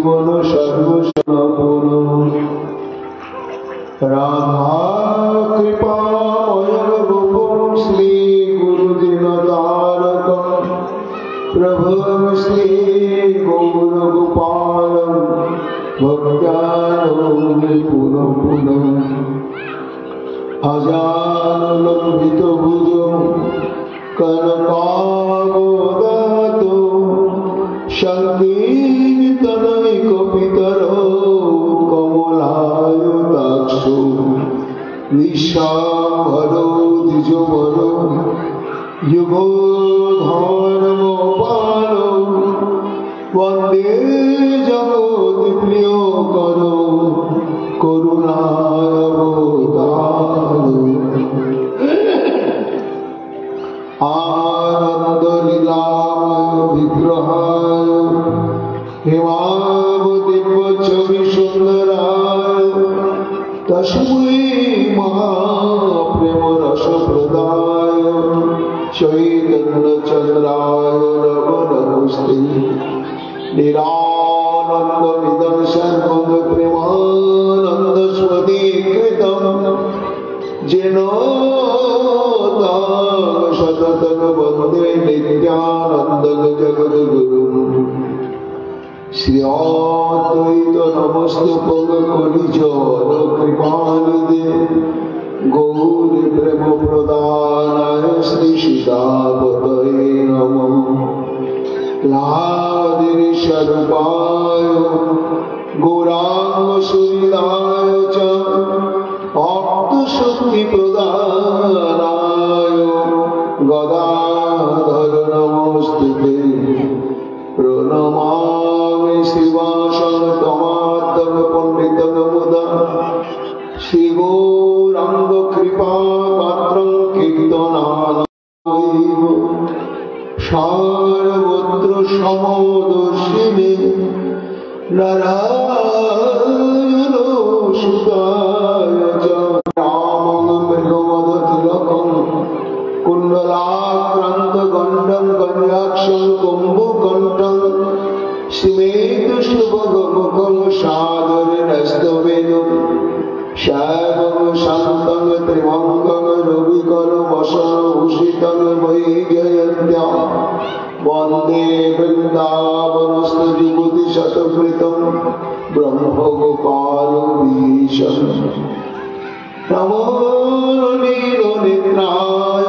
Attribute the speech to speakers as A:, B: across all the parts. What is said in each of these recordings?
A: জীবন সর্বসম্পূর্ণ রাধা কৃপাময় গোপম শ্রী গুরুদিন তারকম প্রভুম শ্রী গৌর গোপালম ভক্তানন্দে পুনঃ পুনঃ আজানুলম্বিত ভুজং কনকাবদাতো সংকীর্তনৈকপিতরো কমলায়তাক্ষো নিঃসাম্বরো দ্বিজবরো যুগধর্মপালো বন্দে জগৎপ্রিয়করো করুণাবতারো आनंद लीलामय विग्रहाय हेमावदिव्य छवि सुंदराय तस्मै महाप्रेम रस प्रदाय चैतन्य चंद्राय नमस्ते निरानंद विदं सर्वं प्रेमानंद स्वदीकृतं जेन सततं वन्दे नित्यानन्दं जगद्गुरुं श्री अद्वैत नमस्तुभ्यं कलिजुग कृपानिधे गौर प्रेम प्रदानाय श्री सीतापतये नमः लादिनीस्वरूपाय गौरांग सुहृदाय च भक्तशक्ति प्रदानाय गदाधर नमोस्तुते प्रणमामि शिवाशं त्वमाद्यं पंडितं मुदा श्री गौरांग कृपा पात्रं कीर्तनानैव सर्वत्र समदर्शिने नारायण सुताय च कुंडलाक्रांतगंडं गण्याक्षं कुंभकंठं स्मेतशुभगमुखं सादरेणस्तवेदं शैवं शान्तं त्रिभंगं रविकरवशभूषितं वैजयन्त्या वन्दे वृन्दावनस्तुतिशतकृतं ब्रह्मगोपालमीशं नमो नीलनेत्राय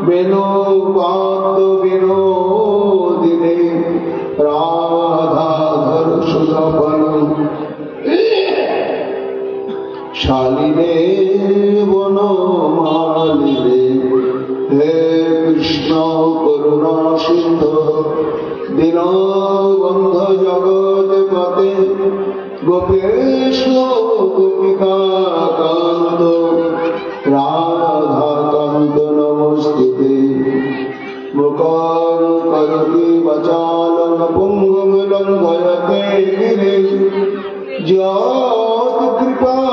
A: वेणुपात विनोदिने राधाधर सुधाफलं शालिने वनमालिने हे कृष्ण करुणा सिंधु दीनबन्धु जगत्पते गोपेश गोपिकाकान्त राधाकान्त नमस्ते मुखं करोति वाचालं पुंगं लङ्घयते गिरिं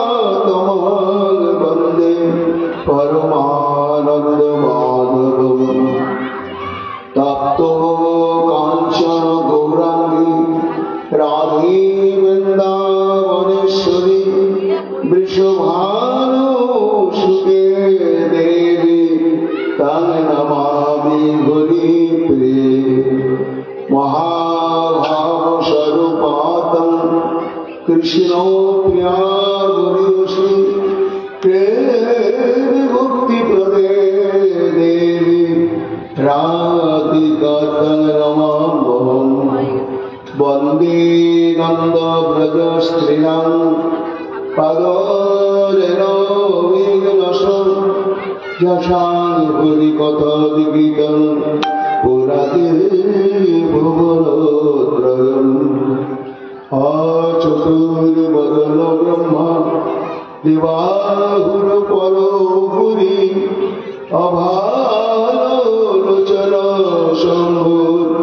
A: यत्कृपातमहं वन्दे परमानन्दमाधवं तप्तो काञ्चन गौराङ्गी राधे वृन्दावनेश्वरी वृषभानुसुते देवी तं नमामि हरिप्रिये महाभावस्वरूपातं कृष्णो प्रियागुरुश्री प्रेमभक्तिप्रदे देवी राधिकातं नमाम्यहम् वन्दे नन्दव्रजस्त्रीणां पदरेणविघ्नशं यशां हरिकथादिगीतं पुरातिर्भुवनत्रयम् चतुर्वदन ब्रह्मा दिवाहुरपरो भूरि अभालोचन शम्भुर्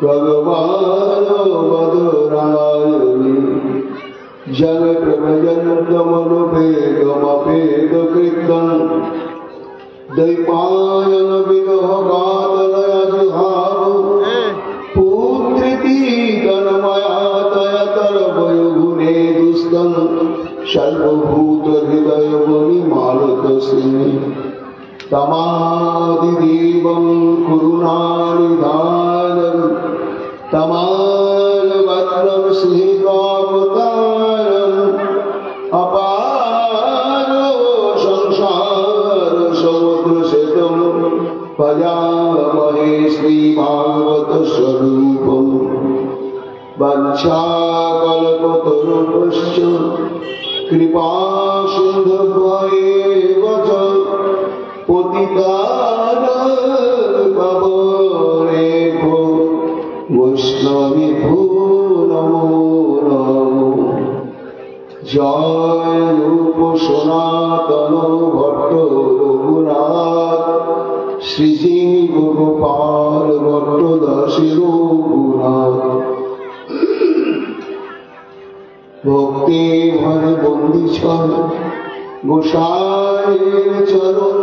A: भगवान् मधुरायणि जगप्रभजन्तमनुपेदमपेदकृतं दैपायन विरहगातलय जुहाव पुत्रिति तन्मया तयत कृतं सर्वभूतहृदयमणिमालकस्मिन् तमादिदेवं करुणानिधानं तमालवक्त्रं स्नेहावतारम् अपारो संसारसमुद्रशतं भजामहे श्रीभागवतस्वरूपम् वंशाकल्पतरुभ्यश्च कृपासिन्धुभ्येव च पतितानां पावनेभ्यो वैष्णवेभ्यो नमो नमो। जय रूप सनातन भट्ट रघुनाथ श्रीजीव गोपाल भट्ट दासी रघुनाथ भक्ति भर बंदी छल गोसाईर चरण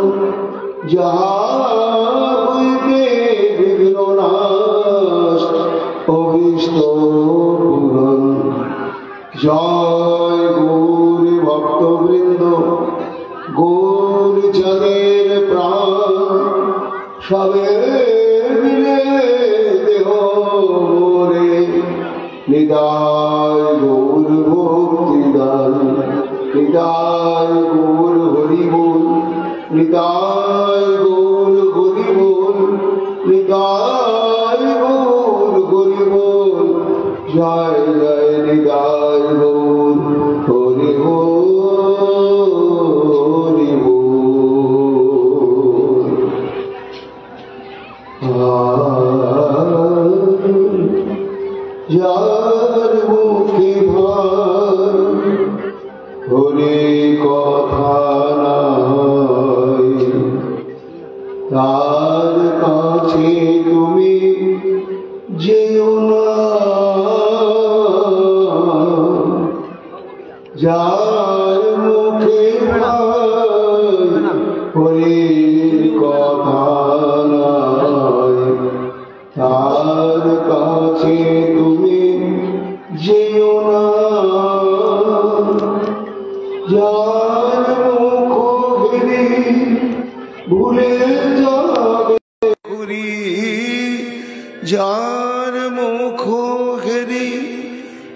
A: जहाके विघ्न नाश अभीष्ट पूरण। जय गौर भक्तवृंद गौर जनेर प्राण सबे मिले देह मोरे निदाय गौर भक्तिदान निदाय गौर हरि बोल निदाय गौर हरि बोल निदाय गौर हरि बोल जय जय निदाय गौर हरि हरि बोल। যার মুখে ভার হরি কথা নাই তার কাছে তুমি যেও না। যার মুখে ভার হরি কথা নাই তার কাছে তুমি যেও না। যার মুখ ঘিরে ভুলে যাবে ঘুরি যার মুখ ঘিরে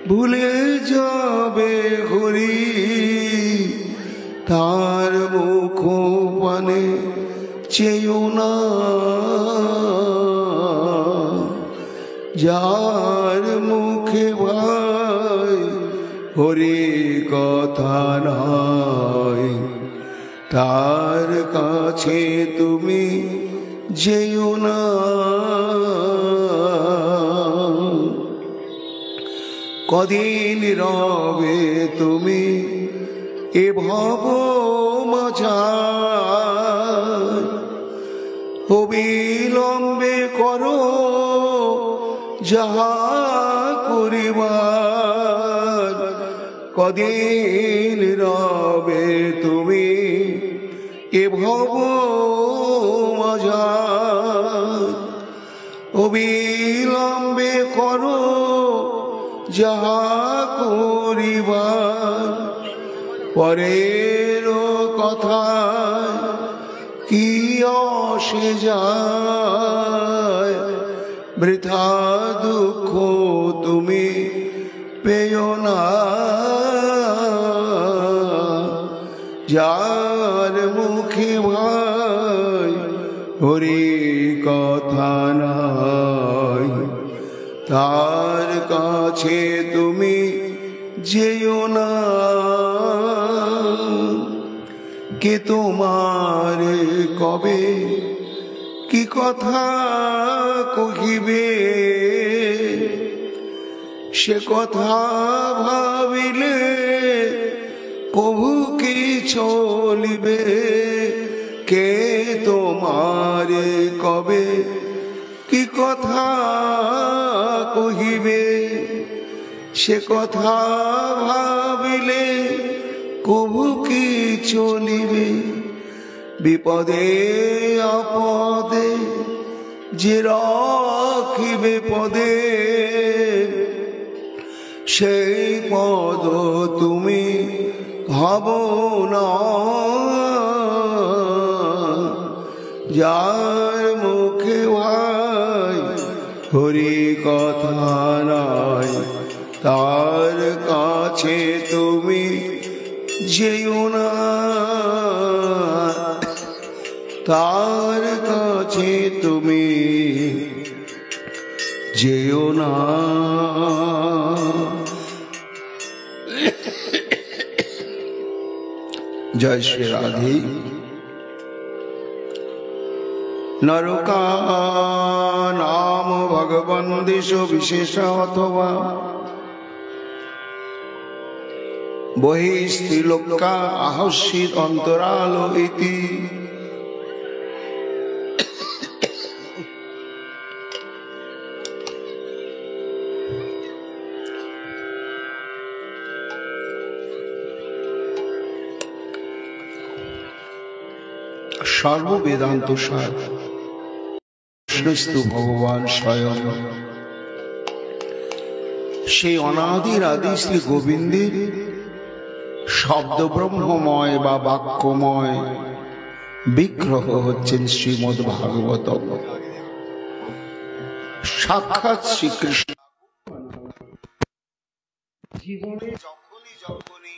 A: ভুলে যাবে ঘুরি তার মুখ পানে চেয়েও না। যার মুখে ভাই হরি কথা নাই তার কাছে তুমি যেও না। কদিন রবে তুমি এ ভব মাঝার অবিলম্বে করো যাহা করিবার। কদিন রবে তুমি এ ভব মাঝার অবিলম্বে করো যাহা করিবার। পরের কথা কি আসে যায় বৃথা দুঃখ তুমি পেও না। যার মুখে ভাই হরি কথা নাই তার কাছে তুমি যেও না। কে তোমার কবে কি কথা কহিবে সে কথা ভাবিলে কভু কি চলিবে। কে তোমার কবে কি কথা কহিবে সে কথা ভাবিলে কভু কি চলিবে। বিপদে আপদে যে রাখিবে পদে সেই পদ তুমি ভাবো না, যার মুখে ভাই হরি কথা নাই, তার কাছে তুমি যেও না, তার কাছে তুমি যেও না। জয় শ্রী রাধে। নরকা নাম ভগবন্দেশ বিশেষ অথবা বহিঃস্ত্রীলোকা আহস্যিত অন্তরাল ইতি। সর্ববেদান্ত সার কৃষ্ণস্তু ভগবান স্বয়ং সেই অনাদির আদি শ্রী গোবিন্দের শব্দ ব্রহ্মময় বা বাক্যময় বিগ্রহ হচ্ছেন শ্রীমদ্ ভাগবত। সাক্ষাৎ শ্রীকৃষ্ণ জীবনে যখনই যখনই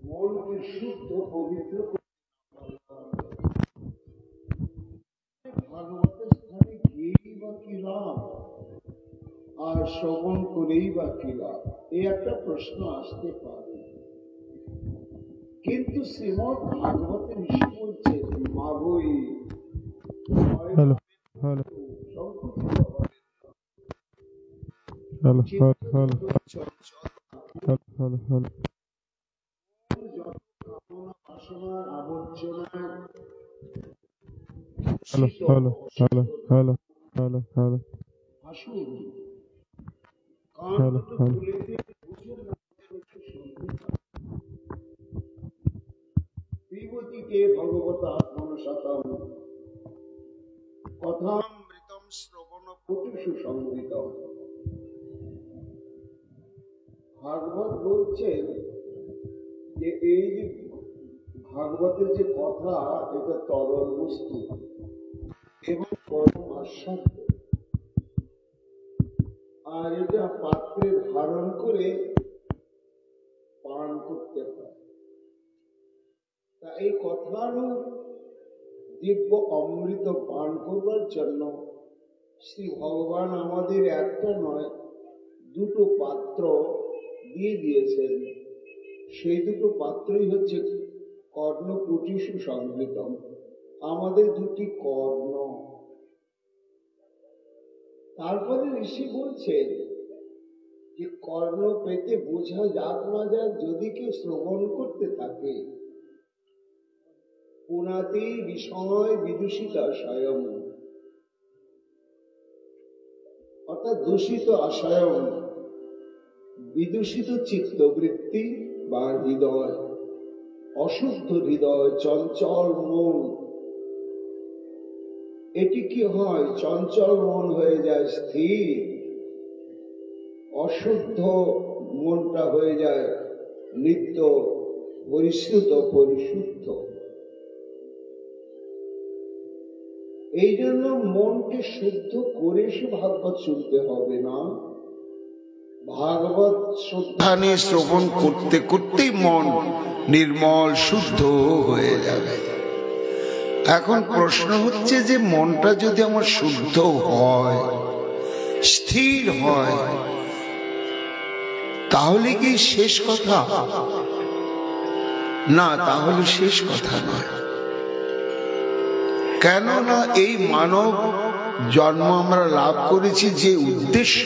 A: মনকে শুদ্ধ পবিত্র ভাগবতের স্থানে গিয়েই বা কি লাভ, আর শ্রবণ করেই বা কি লাভ, এই একটা প্রশ্ন আসতে পারে। কিন্তু শ্রীমদ্ ভাগবতের ঋষি বলছে মাগই বিভূতিকে ভগবত আত্মনশতম কথামৃতম শ্রবণ কুটুষু সংগীতম। ভাগবত বলছেন যে এই যে ভাগবতের যে কথা, এটা তরল বস্তু এবং পরম আস্বাদ্য, আর এটা পাত্রে ধারণ করে পান করতে হয়। তা এই কথারূপ দিব্য অমৃত পান করবার জন্য শ্রী ভগবান আমাদের একটা নয় দুটো পাত্র দিয়ে দিয়েছেন। সেই দুটো পাত্রই হচ্ছে কর্ণকুটিষু সংবৃতম, আমাদের দুটি কর্ণ। তারপরে ঋষি বলছেন যে কর্ণ পেতে বোঝা যাক না যাক, যদি কেউ শ্রবণ করতে থাকে, পুনাতে বিষয় বিদূষিত আশয়ম, অর্থাৎ দূষিত আশয়ম, বিদূষিত চিত্তবৃত্তি বা হৃদয়, অশুদ্ধ হৃদয়, চঞ্চল মন, এটি কি হয়? চঞ্চল মন হয়ে যায় স্থির, অশুদ্ধ মনটা হয়ে যায় নিত্য পরিশ্রুত পরিশুদ্ধ। এই জন্য মনকে শুদ্ধ করে সে ভাগবত শুনতে হবে না। ভাগবত শ্রদ্ধানে শ্রবণ করতে করতেই মন নির্মল শুদ্ধ হয়ে যাবে।
B: এখন প্রশ্ন হচ্ছে যে মনটা যদি আমার শুদ্ধ হয়, স্থির হয়, তাহলে কি শেষ কথা? না, তাহলে শেষ কথা নয়। কেননা এই মানব জন্ম আমরা লাভ করেছি যে উদ্দেশ্য,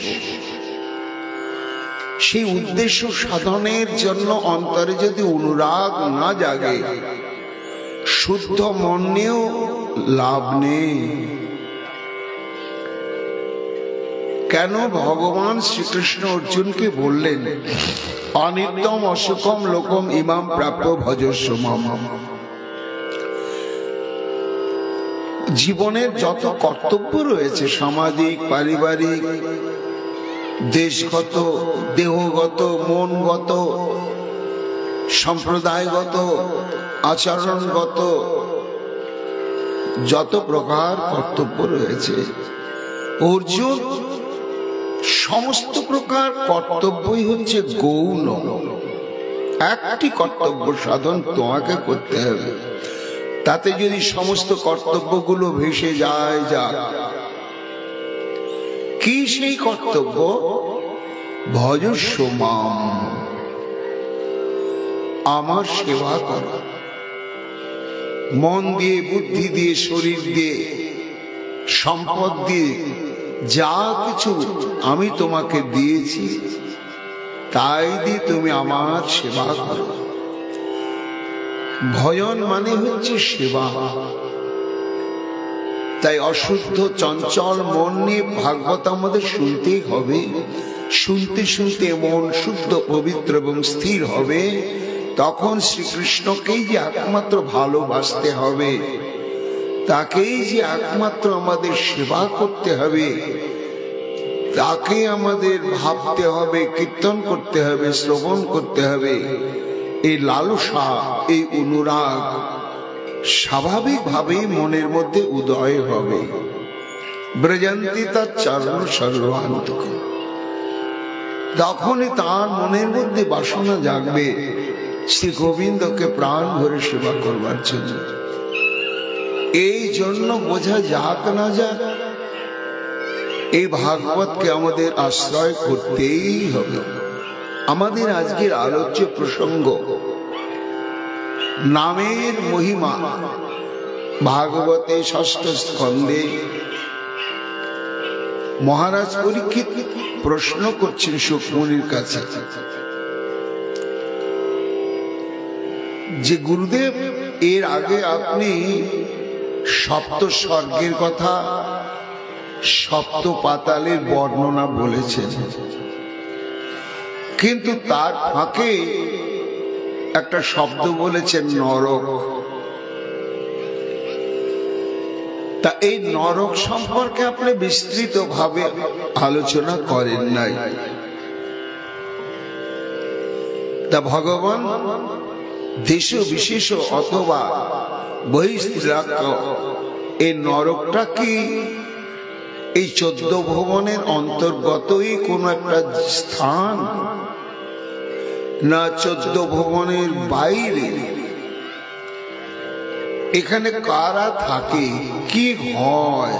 B: সেই উদ্দেশ্য সাধনের জন্য অন্তরে যদি অনুরাগ না জাগে, শুদ্ধ মন নিয়েও লাভ নেই। কেন ভগবান শ্রীকৃষ্ণ অর্জুনকে বললেন, অনিত্যম অসুখম লোকম ইমাম প্রাপ্য ভজস্ব মাম। জীবনের যত কর্তব্য রয়েছে, সামাজিক, পারিবারিক, দেশগত, দেহগত, মনগত, সম্প্রদায়গত, আচরণগত, যত প্রকার কর্তব্য রয়েছে, অর্জুন সমস্ত প্রকার কর্তব্যই হচ্ছে গৌণ। একটি কর্তব্য সাধন তোমাকে করতে হবে, তাতে যদি সমস্ত কর্তব্যগুলো ভেসে যায়, কি সেই কর্তব্য? ভজস্ব মাম, আমার সেবা করো। মন দিয়ে, বুদ্ধি দিয়ে, শরীর দিয়ে, সম্পদ দিয়ে, যা কিছু আমি তোমাকে দিয়েছি তাই দিয়ে তুমি আমার সেবা করো। ভজন মানে হচ্ছে সেবা। তাই অশুদ্ধ চঞ্চল মন নিয়ে ভাগবত আমাদের শুনতেই হবে। শুনতে শুনতে মন শুদ্ধ, পবিত্র এবং স্থির হবে। তখন শ্রীকৃষ্ণকেই যে একমাত্র ভালোবাসতে হবে, তাকেই যে একমাত্র আমাদের সেবা করতে হবে, তাকে আমাদের ভাবতে হবে, কীর্তন করতে হবে, শ্রবণ করতে হবে। এই লালসা, এই অনুরাগ স্বাভাবিকভাবেই মনের মধ্যে উদয় হবে। ব্রজন্তি তার চরণ সর্বান্তক, তখনই তার মনের মধ্যে বাসনা জাগবে শ্রী গোবিন্দকে প্রাণ ভরে সেবা করবার জন্য। এই জন্য বোঝা যাক না যাক, এই ভাগবতকে আমাদের আশ্রয় করতেই হবে। আমাদের আজকের আলোচ্য প্রসঙ্গ নামের মহিমা। ভাগবতে ষষ্ঠ স্কন্ধে মহারাজ পরীক্ষিত প্রশ্ন করছেন শুকমুনির কাছে যে গুরুদেব, এর আগে আপনি সপ্ত স্বর্গের কথা, সপ্ত পাতালের বর্ণনা বলেছেন, কিন্তু তার ফাঁকে একটা শব্দ বলেছেন নরক। তা এই নরক সম্পর্কে আপনি বিস্তৃতভাবে আলোচনা করেন নাই। তা ভগবান দেশ বিশেষ অথবা বহিঃস্থিরাজ্ঞ এই নরকটা কি এই 14 ভুবনের অন্তর্গতই কোন একটা স্থান, না 14 ভুবনের বাইরে? এখানে কারা থাকে, কি হয়,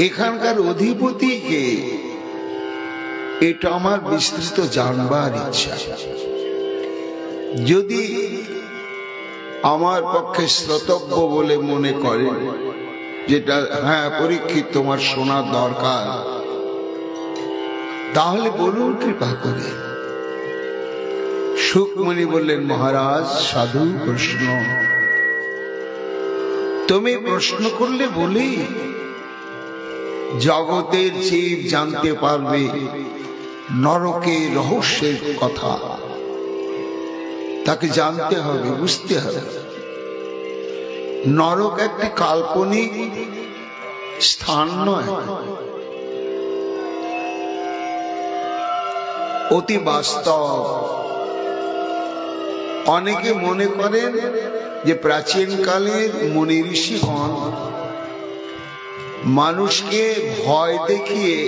B: এখানকার অধিপতি কে? এটা আমার বিস্তৃত জানবার ইচ্ছা। যদি আমার পক্ষে শ্রোতব্য বলে মনে করেন, যেটা হ্যাঁ পরীক্ষিত তোমার শোনার দরকার, তাহলে বলুন কৃপা করে। শুকমুনি বললেন, মহারাজ সাধু প্রশ্ন, তুমি প্রশ্ন করলে বলি জগতের জীব জানতে পারবে নরকের রহস্যের কথা। তাকে জানতে হবে, বুঝতে হবে। নরক একটি কাল্পনিক স্থান নয়, অতি বাস্তব। অনেকে মনে করেন যে প্রাচীন কালের মুনি ঋষিগণ মানুষকে ভয় দেখিয়ে,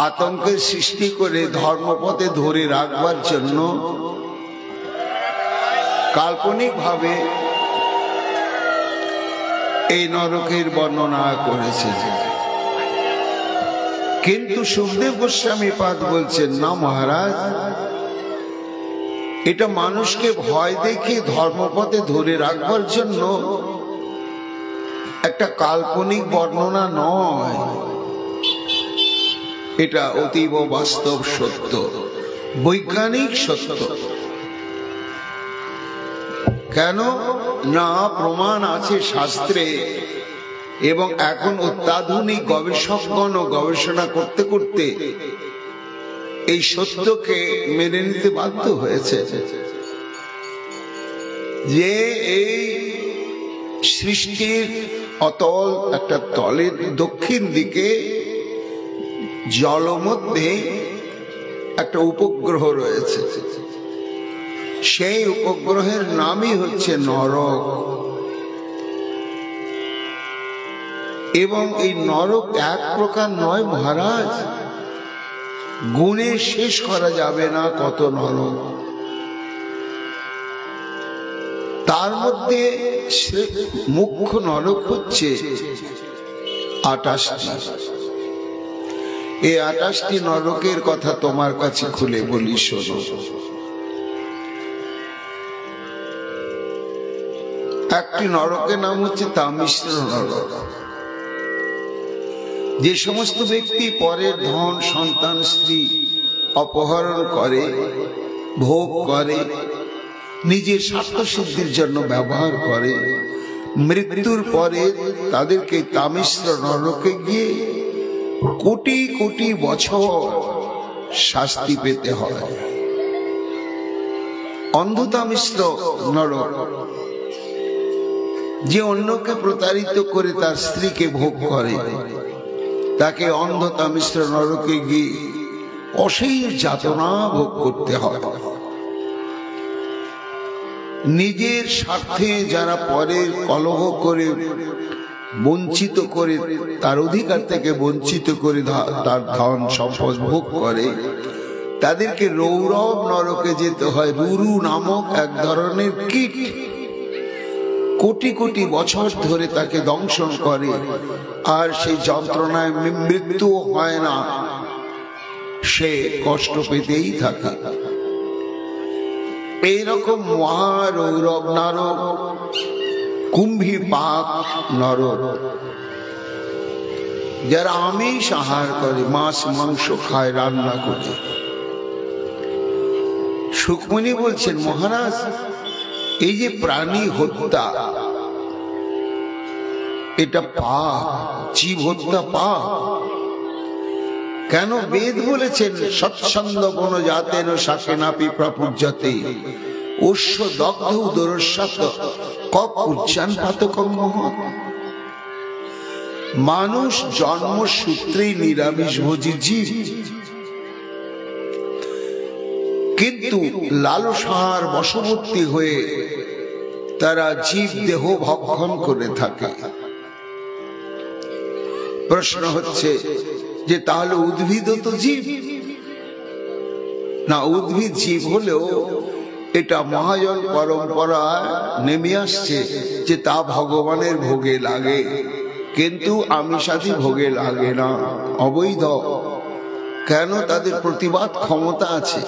B: আতঙ্কের সৃষ্টি করে ধর্মপথে ধরে রাখবার জন্য কাল্পনিক ভাবে এই নরকের বর্ণনা করেছেন। কিন্তু সুখদেব গোস্বামী পাদ বলছেন, না মহারাজ, এটা মানুষকে ভয় দেখে ধর্মপথে ধরে রাখবার জন্য একটা কাল্পনিক বর্ণনা নয়, এটা অতীব বাস্তব সত্য, বৈজ্ঞানিক সত্য। কেন না, প্রমাণ আছে শাস্ত্রে, এবং এখন অত্যাধুনিক গবেষকগণ গবেষণা করতে করতে এই সত্যকে মেনে নিতে বাধ্য হয়েছে যে এই সৃষ্টির অতল একটা তলের দক্ষিণ দিকে জলের মধ্যে একটা উপগ্রহ রয়েছে। সেই উপগ্রহের নামই হচ্ছে নরক। এবং এই নরক এক প্রকার নয় মহারাজ, গুণে শেষ করা যাবে না কত নরক। তার মধ্যে মুখ্য নরক হচ্ছে 28টি। এই 28টি নরকের কথা তোমার কাছে খুলে বলি, শোনো। একটি নরকের নাম হচ্ছে তামিশ্র নরক। যে সমস্ত ব্যক্তি পরের ধন সন্তান স্ত্রী অপহরণ করে, ভোগ করে, নিজের স্বার্থ সিদ্ধির জন্য ব্যবহার করে, মৃত্যুর পরে তাদেরকে তামিশ্র নরকে গিয়ে কোটি কোটি বছর শাস্তি পেতে হয়। অন্ধ তামিশ্র নরক, যে অন্যকে প্রতারিত করে তার স্ত্রীকে ভোগ করে, তাকে অন্ধ তামিশ্র নরকে গিয়ে অশেষ যাতনা ভোগ করতে হয়। নিজের স্বার্থে যারা পরের কলহ করে, বঞ্চিত করে, তার অধিকার থেকে বঞ্চিত করে তার ধন সম্পদ ভোগ করে, তাদেরকে রৌরব নরকে যেতে হয়। রুরু নামক এক ধরনের কীট কোটি কোটি বছর ধরে তাকে দংশন করে, আর সেই যন্ত্রণায় মৃত্যু হয় না, সে কষ্ট পেতেই থাকে। এইরকম মহারৌরব নরক, কুম্ভী পাক নরক, যারা আমিষ আহার করে, মাছ মাংস খায় রান্না করে। সুখমণি বলছেন, মহারাজ, এই যে প্রাণী হত্যা, এটা পাপ, জীব হত্যা পাপ। কেন? বেদ বলেছেন, সৎসন্দ বন জাতেন শাকেনাপি প্রপুজ্যতে অশ্ব দগ্ধ উদরস্যাত কুজ্জান পাতকম মহৎ। মানুষ জন্মসূত্রেই নিরামিষভোজী জীব, কিন্তু লালসার বশবর্তী হয়ে তারা জীব দেহ ভক্ষণ করে থাকে। প্রশ্ন হচ্ছে যে তাহলে উদ্ভিদ তো জীব না? উদ্ভিদ জীব হলেও এটা মহাজন পরম্পরায় নেমে আসছে যে তা ভগবানের ভোগে লাগে, কিন্তু আমিষাদি ভোগে লাগে না, অবৈধ। কেন? তাদের প্রতিবাদ ক্ষমতা আছে।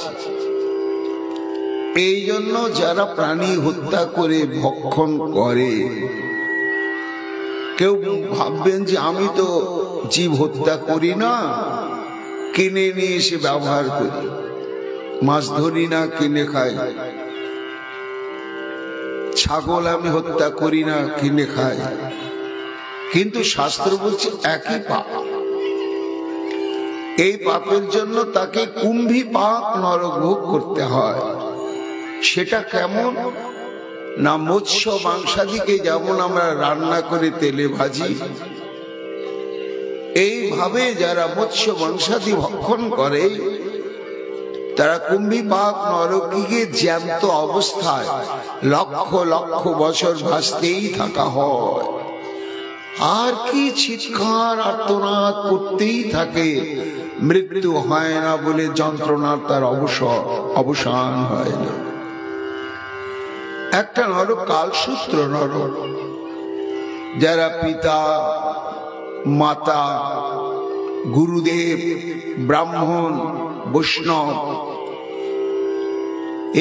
B: এই জন্য যারা প্রাণী হত্যা করে ভক্ষণ করে, কেউ ভাববেন যে আমি তো জীব হত্যা করি না, কিনে নিয়ে এসে ব্যবহার করি, মাছ ধরি না, কিনে খাই। ছাগল আমি হত্যা করি না, কিনে খাই। কিন্তু শাস্ত্র বলছে একই পাপ। এই পাপের জন্য তাকে কুম্ভী পাক নরক ভোগ করতে হয়। সেটা কেমন না, মৎস্য মাংসাদিকে যেমন আমরা রান্না করে তেলে ভাজি, এইভাবে যারা মৎস্য মাংসাদি ভক্ষণ করে তারা কুম্ভী পাক নরকে জ্যান্ত অবস্থায় লক্ষ লক্ষ বছর ভাসতেই থাকা হয়। আর কি চিৎকার আর্তনাদ করতেই থাকে, মৃত্যু হয় না বলে যন্ত্রণার তার অবসান হয় না। একটা নরক কালসূত্র নরক, যারা পিতা মাতা গুরুদেব ব্রাহ্মণ বৈষ্ণব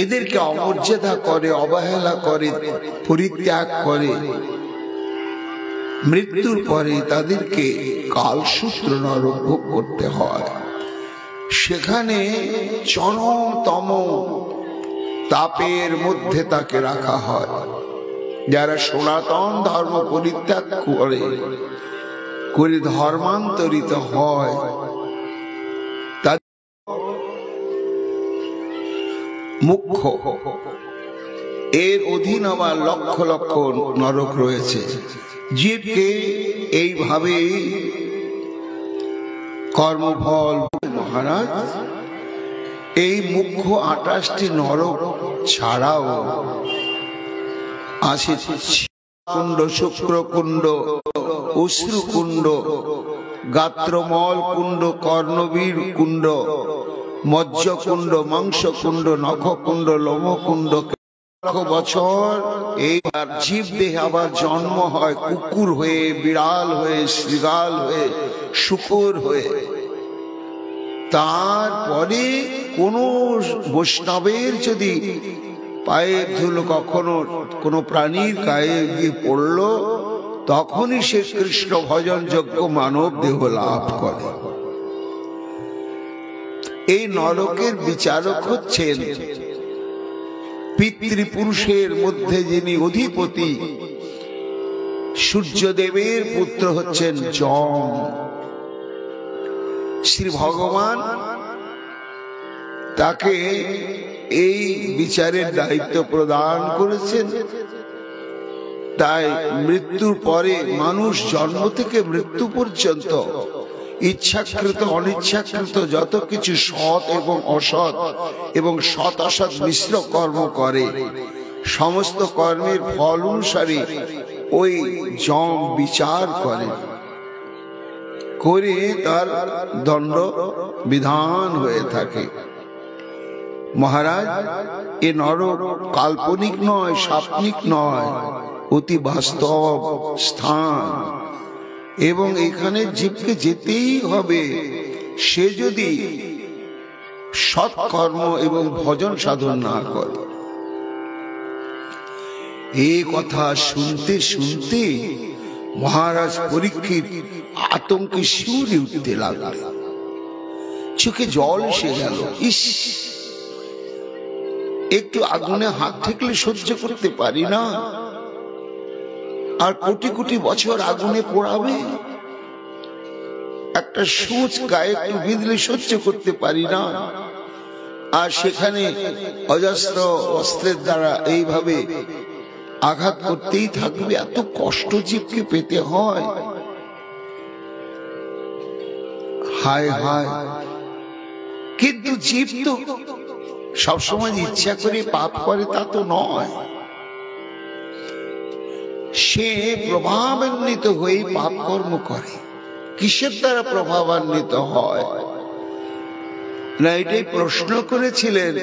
B: এদেরকে অমর্যাদা করে, অবহেলা করে, পরিত্যাগ করে, মৃত্যুর পরে তাদেরকে কালসূত্র নরক ভোগ করতে হয়। সেখানে চরমতম তাপের মধ্যে তাকে রাখা হয়। যারা সনাতন ধর্ম পরিত্যাগ করে ধর্মান্তরিত হয় তাদের মুখ্য এর অধীন আবার লক্ষ লক্ষ নরক রয়েছে। জীবকে এইভাবে কর্মফল মহারাজ এই মুখ্য 28টি নরক ছাড়াও আছে কুণ্ড, শুক্রকুণ্ড, অশ্রুকুণ্ড, গাত্রমল কুণ্ড, কর্ণবীর কুণ্ড, মজ্জকুণ্ড, মাংসকুণ্ড, নখকুণ্ড, লোমকুণ্ড। বছর এইবার জীব দেহে আবার জন্ম হয় কুকুর হয়ে, বিড়াল হয়ে, শৃগাল হয়ে, শুকর হয়ে। তারপরে কোন বৈষ্ণবের যদি পায়ের ধুলো কখনো কোনো প্রাণীর গায়ে গিয়ে পড়ল, তখনই সে কৃষ্ণ ভজন যোগ্য মানব দেহ লাভ করে। এই নরকের বিচারক হচ্ছেন পিতৃপুরুষের মধ্যে যিনি অধিপতি, সূর্যদেবের পুত্র হচ্ছেন যম। শ্রী ভগবান তাকে এই বিচারের দায়িত্ব প্রদান করেছেন। তাই মৃত্যুর পরে মানুষ জন্ম থেকে মৃত্যু পর্যন্ত ইচ্ছাকৃত অনিচ্ছাকৃত যত কিছু সৎ এবং অসৎ এবং সৎ অসৎ মিশ্র কর্ম করে, সমস্ত কর্মের ফল অনুসারে ওই যম বিচার করে তার দণ্ড বিধান হয়ে থাকে। মহারাজ, এ নরক কাল্পনিক নয়, স্বপ্নিক নয়, অতি বাস্তব স্থান এবং এখানে জীবকে যেতেই হবে। সে যদি সৎকর্ম এবং ভজন সাধন না করে। এই কথা শুনতে শুনতে মহারাজ পরীক্ষিত আতঙ্কে শিউরে উঠতে লাগল, চোখে জল এসে গেল। ইস, একটু আগুনে হাত ঠেকলে সহ্য করতে পারি না, আর কোটি কোটি বছর আগুনে পোড়াবে। একটা সূচ গায়ে একটু বিঁধলে সহ্য করতে পারি না, আর সেখানে অজস্র অস্ত্রের দ্বারা এইভাবে আঘাত করতেই থাকবে। এত কষ্ট জীবকে পেতে হয়। হায় হায়, কিন্তু জীব তো সবসময় ইচ্ছা করে পাপ করে তা তো নয়। সে প্রভাবান্বিত হয়ে পাপ কর্ম করে। কিসের দ্বারা প্রভাবান্বিত হয় না, এটাই প্রশ্ন করেছিলেন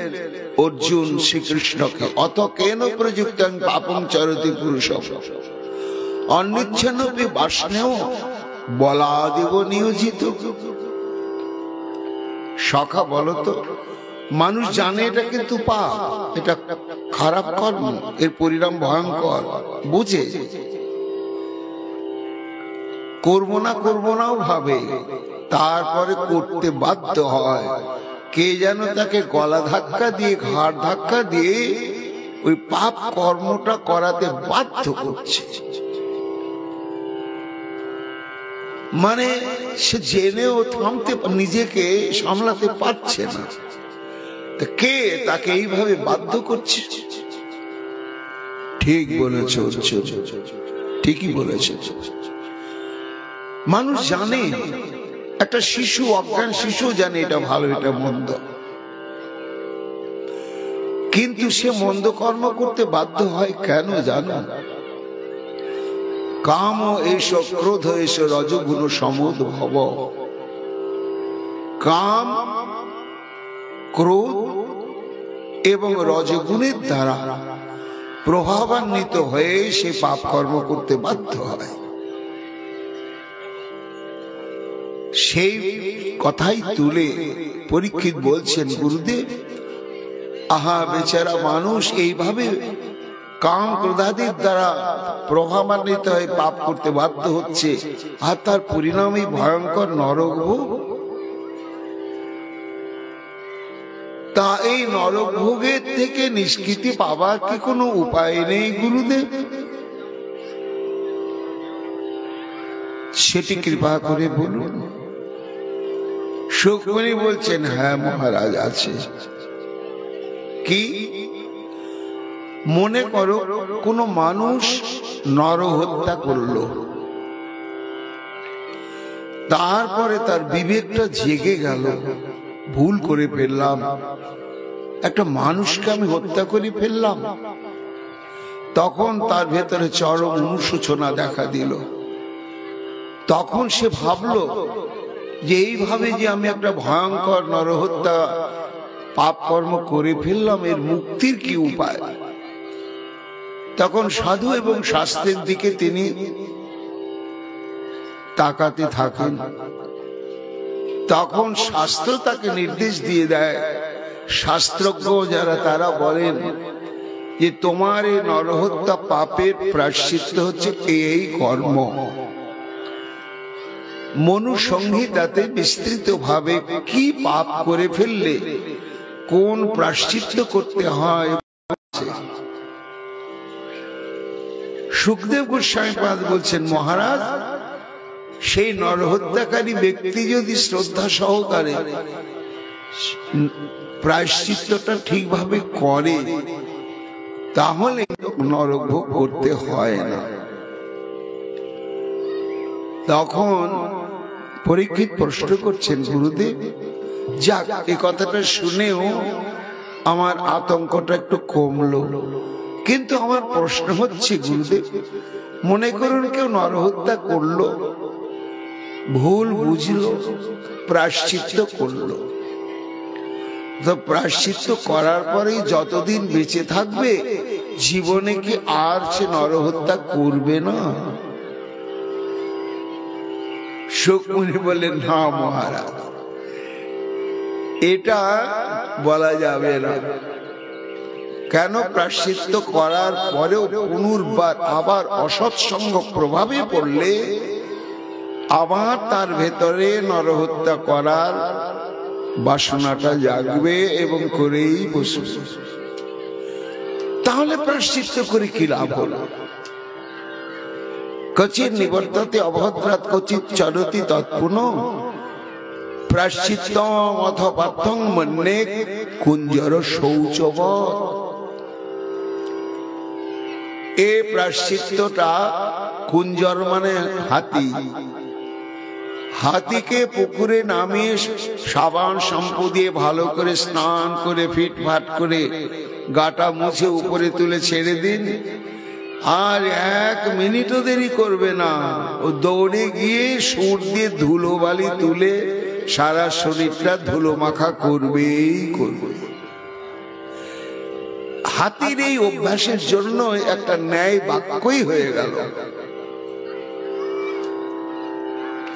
B: অর্জুন শ্রীকৃষ্ণকে। অত কেন প্রযুক্তাং পাপং চরতি পুরুষঃ অনিচ্ছন্নপি বাষ্ণেয় বলাদিব নিয়োজিত। সখা বলতো, মানুষ জানে এটা কিন্তু পাপ, এটা খারাপ কর্ম, এর পরিণাম ভয়ঙ্কর, বুঝে করবো নাও ভাবে, তারপরে করতে বাধ্য হয়। কে যেন তাকে গলা ধাক্কা দিয়ে, ঘাড় ধাক্কা দিয়ে ওই পাপ কর্মটা করাতে বাধ্য করছে। মানে সে জেনেও থামতে, নিজেকে সামলাতে পারছে না। কে তাকে এইভাবে বাধ্য করছে? ঠিক বলেছ, ঠিকই বলেছ। মানুষ জানে, একটা শিশু, অজ্ঞান শিশু জানে এটা ভালো এটা মন্দ, কিন্তু সে মন্দ কর্ম করতে বাধ্য হয় কেন জানো? কাম এস ক্রোধ এস রজগুণ সমুদ ভব। কাম, ক্রোধ এবং রজগুণের দ্বারা প্রভাবান্বিত হয়ে সে পাপ কর্ম করতে বাধ্য হয়। সেই কথাই তুলে পরীক্ষিত বলছেন, গুরুদেব আহা বেচারা মানুষ এইভাবে কাম ক্রোধাদির দ্বারা প্রভাবান্বিত হয়ে পাপ করতে বাধ্য হচ্ছে, আর তার পরিণামই ভয়ঙ্কর নরক ভোগ। তা এই নরক ভোগের থেকে নিষ্কৃতি পাবার কি কোনো উপায় নেই গুরুদেব? সেটি কৃপা করে বলুন। সুখমণি বলছেন, হ্যাঁ মহারাজ আছে। কি? মনে করো কোনো মানুষ নরহত্যা করলো, তারপরে তার বিবেকটা জেগে গেল, ভুল করে ফেললাম, একটা মানুষকে আমি হত্যা করে ফেললাম। তখন তার ভেতরে চরম অনুশোচনা দেখা দিল। তখন সে ভাবলো যে এইভাবে যে আমি একটা ভয়ঙ্কর নরহত্যা পাপ কর্ম করে ফেললাম, এর মুক্তির কি উপায়? তখন সাধু এবং শাস্ত্রের দিকে তিনি তাকাতে থাকেন। তখন শাস্ত্র তাকে নির্দেশ দিয়ে দেয়, শাস্ত্রজ্ঞ যারা তারা বলেন যে তোমার এই নরহত্যা পাপের প্রায়শ্চিত্ত হচ্ছে এই কর্ম। মনু সংহিতাতে বিস্তৃত ভাবে কি পাপ করে ফেললে কোন প্রায়শ্চিত্ত করতে হয়। সুখদেব গোস্বামী পাদ বলছেন, মহারাজ সেই নরহত্যাকারী ব্যক্তি যদি শ্রদ্ধা সহকারে প্রায়শ্চিত্তটা ঠিকভাবে করে, তাহলে নরক ভোগ করতে হয় না। তখন পরীক্ষিত প্রশ্ন করছেন, গুরুদেব যাক, এই কথাটা শুনেও আমার আতঙ্কটা একটু কমলো, কিন্তু আমার প্রশ্ন হচ্ছে গুরুদেব, মনে করুন কেউ নরহত্যা করলো, ভুল বুঝলো, প্রায়শ্চিত্ত করলো, তো প্রায়শ্চিত্ত করার পরেই যতদিন বেঁচে থাকবে জীবনে কি আর সে নরহত্যা করবে না? সুখমণি বললেন, না মহারাজ, এটা বলা যাবে না। কেন? প্রায়শ্চিত্ত করার পরেও পুনর্বার আবার অসৎসঙ্গ প্রভাবে পড়লে আবার তার ভেতরে নরহত্যা করার বাসনাটা জাগবে এবং করেই বসবে। তাহলে প্রায়শ্চিত্ত করে কি লাভ হলো? কচিৎ নিবর্ততে অভদ্রাৎ কচিৎ চরতি তৎপুনঃ প্রায়শ্চিত্তং অথপার্থং মন্যে কুঞ্জর শৌচবৎ। এই প্রায়শ্চিত্তটা, কুঞ্জর মানে হাতি, হাতিকে পুকুরে নামিয়ে সাবান শ্যাম্পু দিয়ে ভালো করে স্নান করে ফিটফাট করে গাটা মুছে উপরে তুলে ছেড়ে দিন, আর 1 মিনিটও দেরি করবে না, ও দৌড়ে গিয়ে সুর দিয়ে ধুলো বালি তুলে সারা শরীরটা ধুলো মাখা করবেই করবে। হাতির এই অভ্যাসের জন্য একটা ন্যায় বাক্যই হয়ে গেল,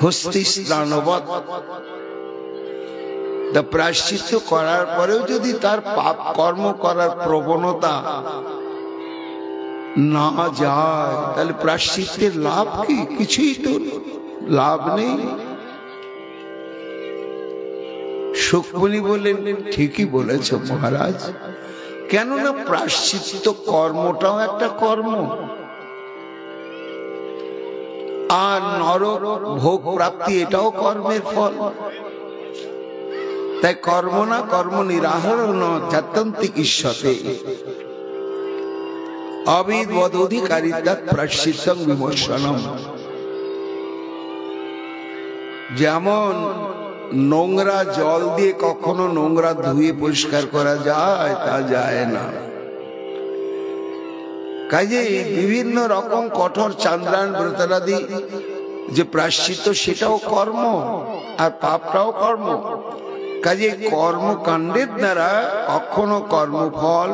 B: হস্তি স্নানবৎ। প্রায়শ্চিত্ত করার পরেও যদি তার পাপ কর্ম করার প্রবণতা না যায়, তাহলে প্রায়শ্চিত্তের লাভ কি? কিছুই তো লাভ নেই। সুখমণি বললেন, ঠিকই বলেছ মহারাজ, কেননা প্রায়শ্চিত্ত কর্মটাও একটা কর্ম, আর নরক ভোগ প্রাপ্তি এটাও কর্মের ফল। তাই কর্ম না কর্ম নিরাহরণ জাত্যন্তিক ঈশ্বরে অবিদ্বদ অধিকারিতাৎ প্রায়শ্চিত্তং বিমর্শনম। যেমন নোংরা জল দিয়ে কখনো নোংরা ধুয়ে পরিষ্কার করা যায়, তা যায় না। কাজে বিভিন্ন রকম কঠোর চান্দ্রায়ণ ব্রতাদি যে প্রায়শ্চিত্ত, সেটাও কর্ম, আর পাপটাও কর্ম। কাজে কর্মকাণ্ডের দ্বারা কখনো কর্মফল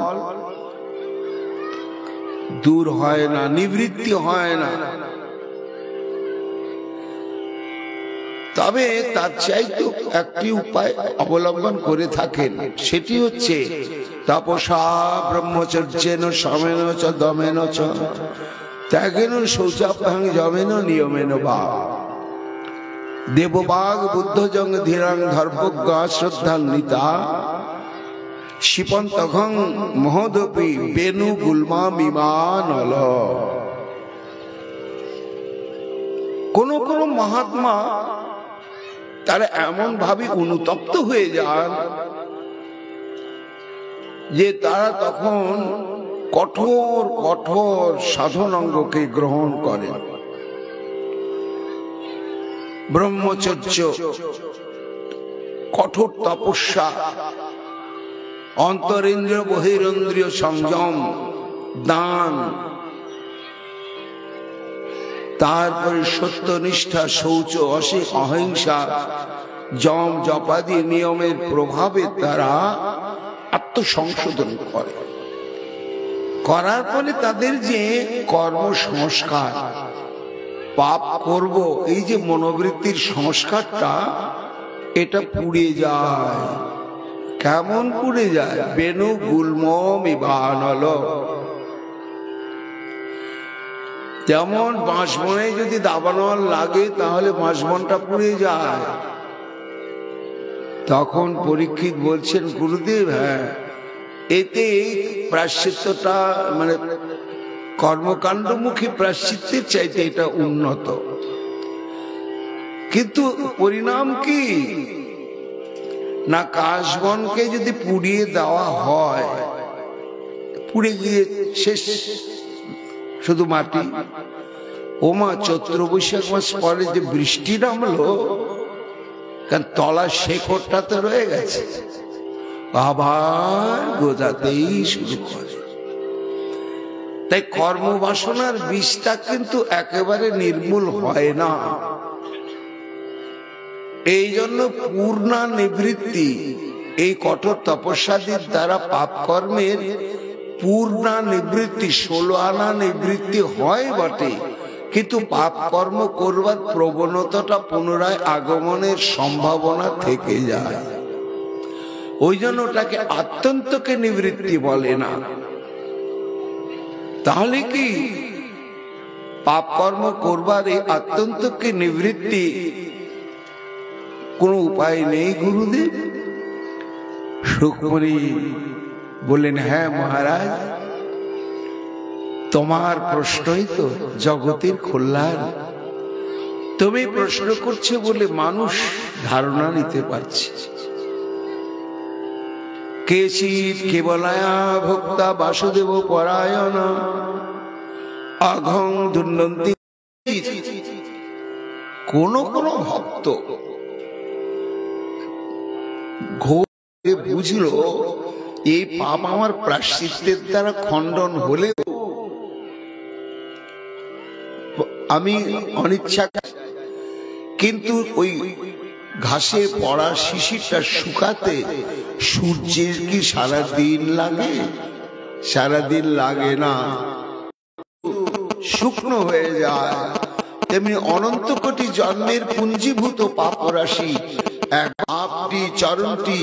B: দূর হয় না, নিবৃত্তি হয় না। তবে তার চাইতে একটি উপায় অবলম্বন করে থাকেন, সেটি হচ্ছে তপসা ব্রহ্মচর্যেন সমেন চ দমেন চ ত্যাগেন শৌচাভ্যাং যমেন নিয়মেন বা দেববাগ বুদ্ধজং ধীরাং ধর্মজ্ঞ শ্রদ্ধান্বিতা শিপন্তঘং মহোদপি বেনু গুলমা বিমানল। কোন কোন মহাত্মা তারা এমন ভাবে অনুতপ্ত হয়ে যান যে তারা তখন কঠোর কঠোর সাধনাঙ্গকে গ্রহণ করেন। ব্রহ্মচর্য, কঠোর তপস্যা, অন্তরেন্দ্রিয় বহিরেন্দ্রিয় সংযম, দান, তারপরে সত্যনিষ্ঠা, শৌচ, অহিংসা, যম জপাদি নিয়মের প্রভাবে তারা আত্মসংশোধন করে। করার ফলে তাদের যে কর্ম সংস্কার, পাপ করব এই যে মনোবৃত্তির সংস্কারটা, এটা পুড়ে যায়। কেমন পুড়ে যায়? বেনু গুল্ম বিবানল। যেমন বাঁশবনে যদি দাবানল লাগে তাহলে বাঁশবনটা পুড়ে যায়। তখন পরীক্ষিত বলছেন, গুরুদেব হ্যাঁ, এতে প্রায়শ্চিত্তটা মানে কর্মকাণ্ডমুখী প্রায়শ্চিত্তের চাইতে এটা উন্নত, কিন্তু পরিণাম কি না, কাশবনকে যদি পুড়িয়ে দেওয়া হয়, পুড়ে গিয়ে শেষ শুধু মাটি। ওমা চৈত্র বৈশাখ মাস পরে যে বৃষ্টি নামলো, কারণ তলার শেকড়টা তো রয়ে গেছে, আবার গোজাতেই শুরু করে। তাই কর্মবাসনার বিষটা কিন্তু একেবারে নির্মূল হয় না। এই জন্য পূর্ণা নিবৃত্তি, এই কঠোর তপস্যাদির দ্বারা পাপ কর্মের পূর্ণা নিবৃত্তি, 16 আনা নিবৃত্তি হয় বটে, কিন্তু পাপ কর্ম করবার প্রবণতাটা পুনরায় আগমনের সম্ভাবনা থেকে যায়। ওই জন্য ওটাকে আত্যন্তকে নিবৃত্তি বলে না। তাহলে কি পাপ কর্ম করবার এই আত্যন্তকে নিবৃত্তি কোনো উপায় নেই গুরুদেব? সুখমণি বললেন, হ্যাঁ মহারাজ, তোমার প্রশ্নই তো জগতের কল্যাণ। তুমি প্রশ্ন করছো বলে মানুষ ধারণা নিতে পারছে। কেচিৎ কেবলায়া ভক্তা বাসুদেব পরায়ণ অঘং দুর্নন্তি। কোন কোন ভক্ত ঘোরে বুঝলো এই পাপ আমার প্রায়শ্চিত্তের দ্বারা খণ্ডন হলে আমি অনিচ্ছা, কিন্তু ওই ঘাসে পড়া শিশিরটা শুকাতে সূর্যের কি সারাদিন লাগে? সারাদিন লাগে না, শুকনো হয়ে যায়। তেমনি অনন্ত কোটি জন্মের পুঞ্জীভূত পাপ রাশি এক আপটি চরণটি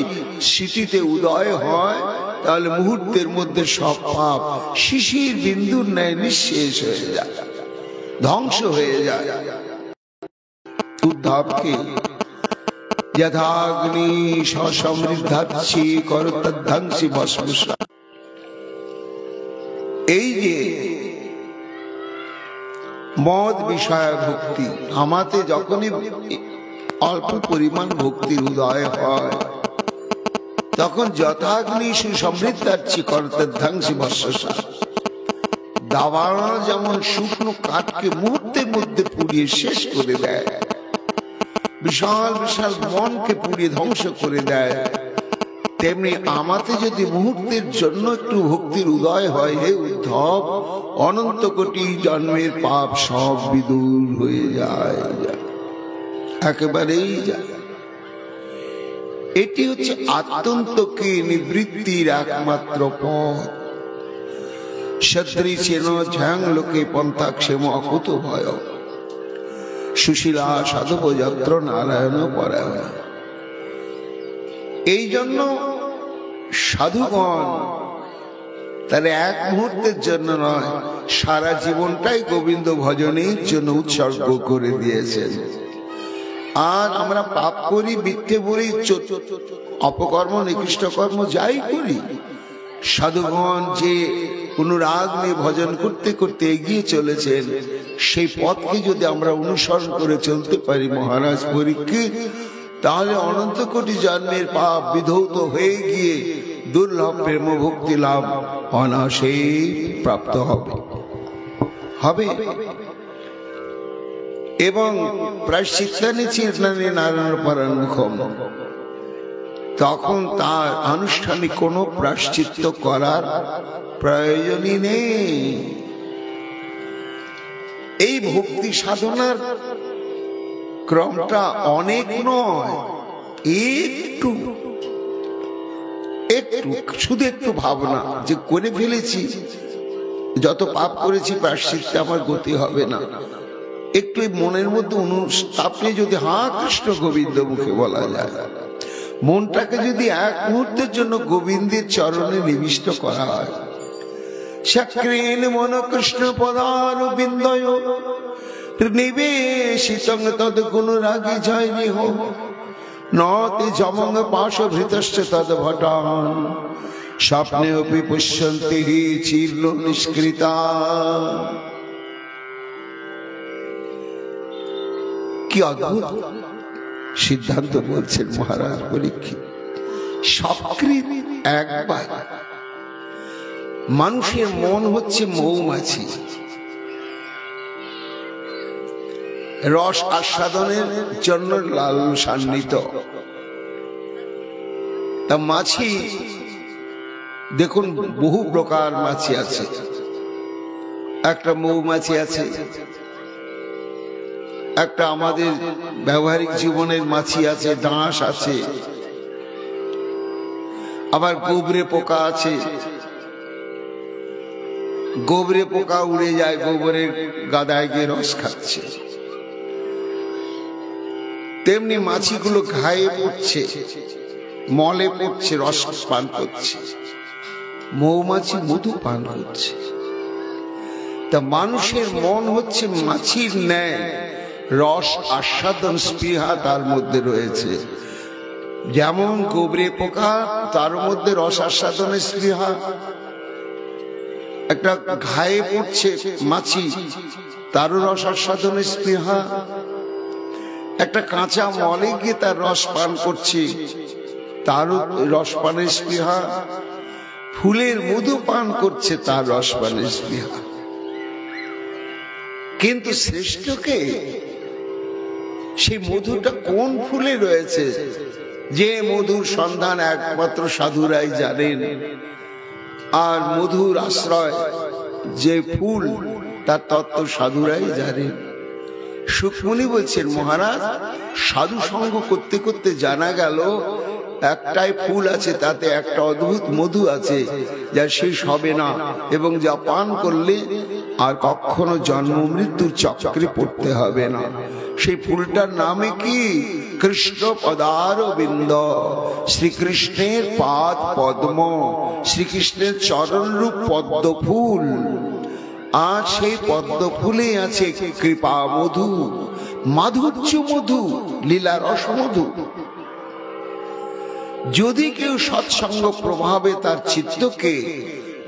B: স্মৃতিতে উদয় হয়, তাহলে মুহূর্তের মধ্যে সব পাপ শিশির বিন্দুর ন্যায় নিঃশেষ হয়ে যায়, ধ্বংস হয়ে যায়। উদ্ধবকে যথাগ্নি সমৃদ্ধাচ্ছি করতধ্বংসি ভস্মসা। এই যে মদ বিষয় ভক্তি, আমাতে যখনই অল্প পরিমাণ ভক্তির উদয় হয়, তখন যথাগ্নি সমৃদ্ধাচ্ছি করতধ্বংসি ভস্মসা। দাবানল যেমন শুকনো কাঠকে মুহূর্তের মধ্যে পুড়িয়ে শেষ করে দেয়, বিশাল বিশাল মনকে পুড়িয়ে ধ্বংস করে দেয়, তেমনি আমাতে যদি মুহূর্তের জন্য একটু ভক্তির উদয় হয়, হে উদ্ধব, অনন্ত কোটি জন্মের পাপ সব বিদূর হয়ে যায়, একেবারেই যায়। এটি হচ্ছে আত্যন্তকে নিবৃত্তির একমাত্র পথ। সদৃশেন ঝ্যাং লোকে পন্থাক্ষেম অকুত ভয়। সুশীলা সাধব যত্র নারায়ণ পরায়ণ। এই জন্য সাধুগণ তারা এক মুহূর্তের জন্য নয়, সারা জীবনটাই গোবিন্দ ভজনের জন্য উৎসর্গ করে দিয়েছেন। আর আমরা পাপ করি, মিথ্যে বলি, অপকর্ম, নিকৃষ্ট কর্ম যাই করি, সাধুগণ যে অনুরাগ নিয়ে ভজন করতে করতে এগিয়ে চলেছেন, সেই পথকে যদি আমরা অনুসরণ করে চলতে পারি মহারাজ পরীক্ষিত, তাহলে অনন্ত কোটি জন্মের পাপ বিধৌত হয়ে গিয়ে দুর্লভ প্রেম ভক্তি লাভ অনায়াসেই প্রাপ্ত হবে। এবং প্রায়শ্চিত্তানি চিত্তানি নারায়ণ পরান্মুখম, তখন তার আনুষ্ঠানিক কোনো প্রায়শ্চিত্ত করার প্রয়োজনই নেই। এই ভক্তি সাধনার ক্রমটা অনেক নয়, একটু শুধু একটু ভাবনা যে করে ফেলেছি, যত পাপ করেছি প্রায়শ্চিত্তে আমার গতি হবে না, একটু মনের মধ্যে অনুতাপ নিয়ে যদি হা কৃষ্ণ গোবিন্দ মুখে বলা যায়, মনটাকে যদি এক মুহূর্তের জন্য গোবিন্দের চরণে নিবিষ্ট করা হয়, চক্রেন মন কৃষ্ণ পদারবিন্দয় নিবেশিতং তদ গুণরাগী জয় নিহ নতি জমং পাশভৃতশ্চ তদ ভটান স্বপ্নে অপি পুষ্যন্তি চীর্ণ নিষ্কৃতা। কি অদ্ভুত সিদ্ধান্ত বলছেন মহারাজ পরীক্ষিত। সক্রিয় একবার, মানুষের মন হচ্ছে মৌমাছি, রস আস্বাদনের জন্য লালসান্বিত। তা মাছি দেখুন, বহু প্রকার মাছি আছে। একটা মৌমাছি আছে, একটা আমাদের ব্যবহারিক জীবনের মাছি আছে, ডাঁশ আছে, আবার গোবরে পোকা আছে। গোবরে পোকা উড়ে যায়, গোবরের গাদায় গিয়ে রস খাচ্ছে। তেমনি মাছিগুলো ঘায়ে পড়ছে, মলে পড়ছে, রস পান করছে। মৌমাছি মধু পান করছে। তা মানুষের মন হচ্ছে মাছির ন্যায়, রস আস্বাদন স্পৃহা তার মধ্যে রয়েছে। যেমন গোবরে পোকা, তার মধ্যে রস আস্বাদনের স্পৃহা। একটা ঘায়ে পড়ছে মাছি, তারও রস আস্বাদনের স্পৃহা। একটা কাঁচা মলে গিয়ে তার রস পান করছে, তারও রস পানের স্পৃহা। ফুলের মধু পান করছে, তার রস পানের স্পৃহা। কিন্তু শ্রেষ্ঠকে সেই মধুটা কোন ফুলে রয়েছে, যে মধুর সন্ধান একমাত্র সাধুরাই জানেন। আর মধুর আশ্রয় যে ফুল, তার তত্ত্ব সাধুরাই জানেন। সুখমণি বলছেন, মহারাজ সাধু সঙ্গ করতে করতে জানা গেল একটাই ফুল আছে, তাতে একটা অদ্ভুত মধু আছে, যা শেষ হবে না, এবং যা পান করলে আর কখনো জন্ম মৃত্যুর চক্রে পড়তে হবে না। সেই ফুলটার নামে কি? কৃষ্ণ পদারবিন্দ, শ্রীকৃষ্ণের পাদ পদ্ম, শ্রীকৃষ্ণের চরণ রূপ পদ্ম ফুল। আর সেই পদ্ম ফুলে আছে কৃপা মধু, মাধুর্য মধু, লীলা রস মধু। যদি কেউ সৎসঙ্গ প্রভাবে তার চিত্তকে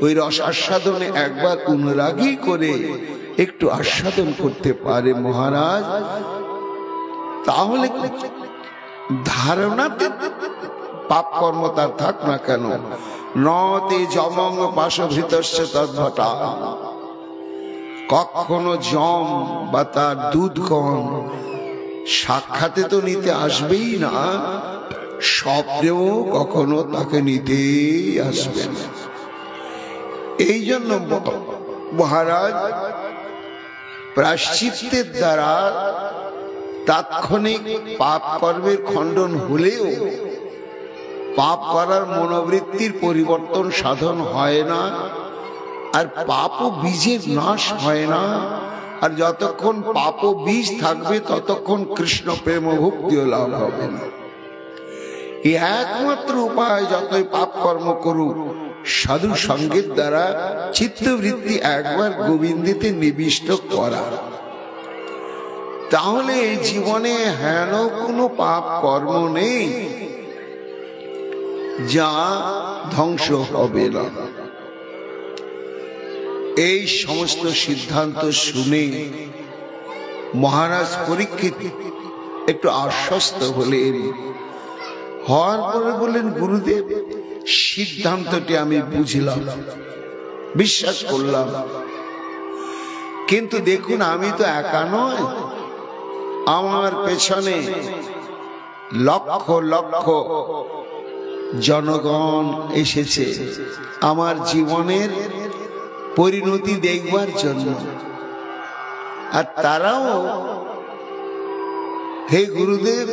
B: ওই রস আস্বাদনে একবার অনুরাগী করে একটু আস্বাদন করতে পারে মহারাজ, তাহলে ধারণাতে পাপ কর্ম তার থাক না কেন, নতে জমং পাশভৃতস্য তদ্ভটা, কখনো জম বা তার দুধগণ সাক্ষাতে তো নিতে আসবেই না, স্বপ্নেও কখনো তাকে নিতে আসবে না। এই জন্য মহারাজ প্রায়শ্চিত্তের দ্বারা তাৎক্ষণিক পাপ কর্মের খণ্ডন হলেও পাপ করার মনোবৃত্তির পরিবর্তন সাধন হয় না, আর পাপ ও বীজের নাশ হয় না। আর যতক্ষণ পাপ বীজ থাকবে ততক্ষণ কৃষ্ণ প্রেম ভক্তিও লাভ হবে না। এই একমাত্র উপায়, যতই পাপ কর্ম করুক, সাধু সঙ্গের দ্বারা চিত্তবৃত্তি একবার গোবিন্দেতে নিবিষ্ট করা, তাহলে জীবনে হেন কোনো পাপ কর্ম নেই যা ধ্বংস হবে না। এই সমস্ত সিদ্ধান্ত শুনে মহারাজ পরীক্ষিত একটু আশ্বস্ত হলেন। হওয়ার পরে বললেন, গুরুদেব, সিদ্ধান্তটি আমি বুঝলাম, বিশ্বাস করলাম, কিন্তু দেখুন আমি তো একা নয়, আমার পেছনে লক্ষ লক্ষ জনগণ এসেছে আমার জীবনের পরিণতি দেখবার জন্য, আর তারাও হে গুরুদেব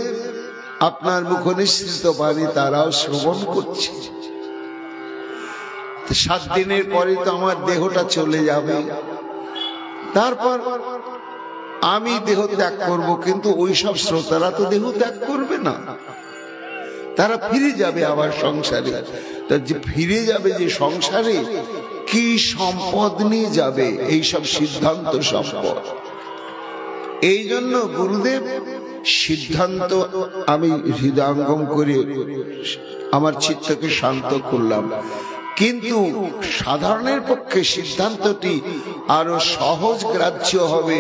B: আপনার মুখনিসৃত বাণী তারাও শ্রবণ করছে। 7 দিনের পরে তো আমার দেহটা চলে যাবে, তারপর আমি দেহ ত্যাগ করব, কিন্তু ওই সব শ্রোতারা তো দেহ ত্যাগ করবে না, তারা ফিরে যাবে আবার সংসারে। তা যে ফিরে যাবে যে সংসারে, কি সম্পদ নিয়ে যাবে? এই সব সিদ্ধান্ত সম্পদ। এই জন্য গুরুদেব সিদ্ধান্ত আমি হৃদয়ঙ্গম করে আমার চিত্তকে শান্ত করলাম, কিন্তু সাধারণের পক্ষে সিদ্ধান্তটি আরো সহজ গ্রাহ্য হবে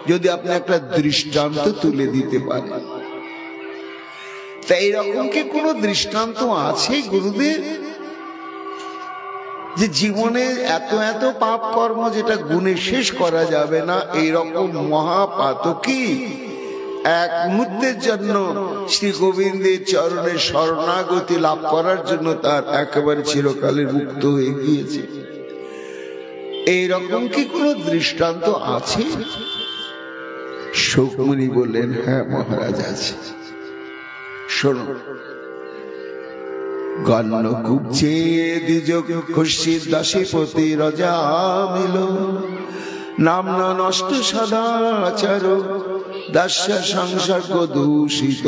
B: যদি আপনি একটা দৃষ্টান্ত তুলে দিতে পারেন। তাই এরকম কি কোনো দৃষ্টান্ত আছে গুরুদেব, যে জীবনে এত এত পাপ কর্ম যেটা গুণে শেষ করা যাবে না, এইরকম মহাপাতকী এক মুহূর্তের জন্য শ্রী গোবিন্দের চরণে শরণাগতি লাভ করার জন্য তার একেবারে চিরকালের মুক্ত হয়ে গিয়েছে? এইরকম কি কোনো দৃষ্টান্ত আছে? শোকমুনি বললেন, হ্যাঁ মহারাজ আছে। শোনো, গণ্য কুব্জে দ্বিজ খুশি দাসীপতি রজা মিল, নাম না নষ্ট সদাচার দাস্য সংসর্গ দূষিত।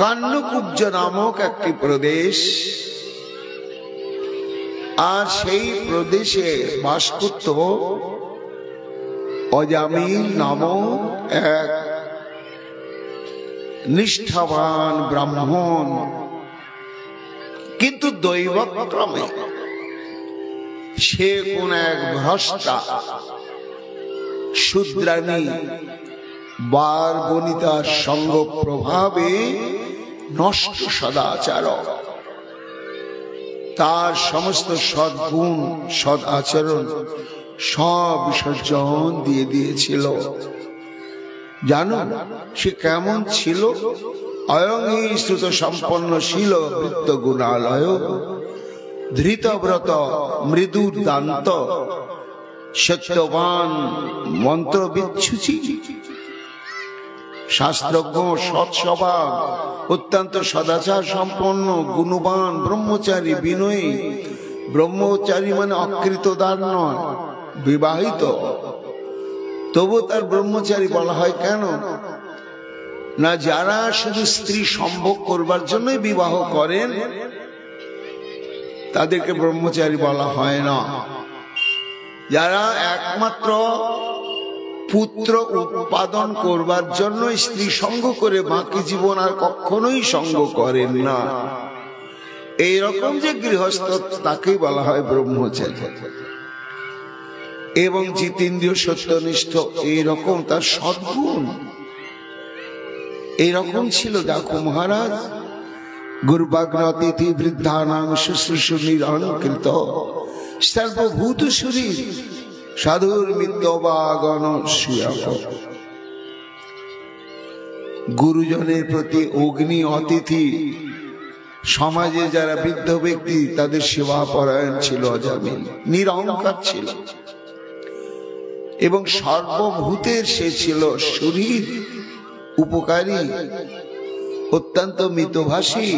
B: কান্নকুব্জ নামক একটি প্রদেশ, আর সেই প্রদেশে বাস করত অজামিল নামক এক নিষ্ঠাবান ব্রাহ্মণ। কিন্তু দৈবক্রমে সে কোন এক ভ্রষ্টা শূদ্রাণী বার বনিতার সঙ্গ প্রভাবে নষ্ট সদাচার, তার সমস্ত সদ্গুণ সদ আচরণ সব বিসর্জন দিয়ে দিয়েছিল। জানো সে কেমন ছিল? অয়ংশ্রুত সম্পন্ন শীল বৃত্ত গুণালয়, ধৃতব্রত মৃদু দান্ত সত্যবান মন্ত্র বিচ্ছুচি, শাস্ত্রজ্ঞ সৎস্বভাব, অত্যন্ত সদাচার সম্পন্ন গুণবান ব্রহ্মচারী, বিনয়ী। ব্রহ্মচারী মানে অকৃতদার নয়, বিবাহিত। তবু তার ব্রহ্মচারী বলা হয় কেন? না, যারা শুধু স্ত্রী সম্ভোগ করবার জন্যই বিবাহ করেন তাদেরকে ব্রহ্মচারী বলা হয় না। যারা একমাত্র পুত্র উৎপাদন করবার জন্য স্ত্রী সঙ্গ করে বাকি জীবন আর কখনোই সঙ্গ করেন না, এইরকম যে গৃহস্থ তাকেই বলা হয় ব্রহ্মচারী। এবং জিতেন্দ্রীয় সত্যনিষ্ঠ, এইরকম তার সদ্গুণ এইরকম ছিল। দেখো মহারাজ, গুরুবাগ্ন অতিথি বৃদ্ধানাং শুশ্রূষু নিরঙ্কৃত সর্বভূত শরীর সাধুর মিত্যবাগণ সুয়াক। গুরুজনের প্রতি অগ্নি অতিথি, সমাজে যারা বৃদ্ধ ব্যক্তি তাদের সেবা পরায়ণ ছিল অজামিল, নিরহংকার ছিল। এবং সর্বভূতের সে ছিল শরীর উপকারী, অত্যন্ত মিতভাষী,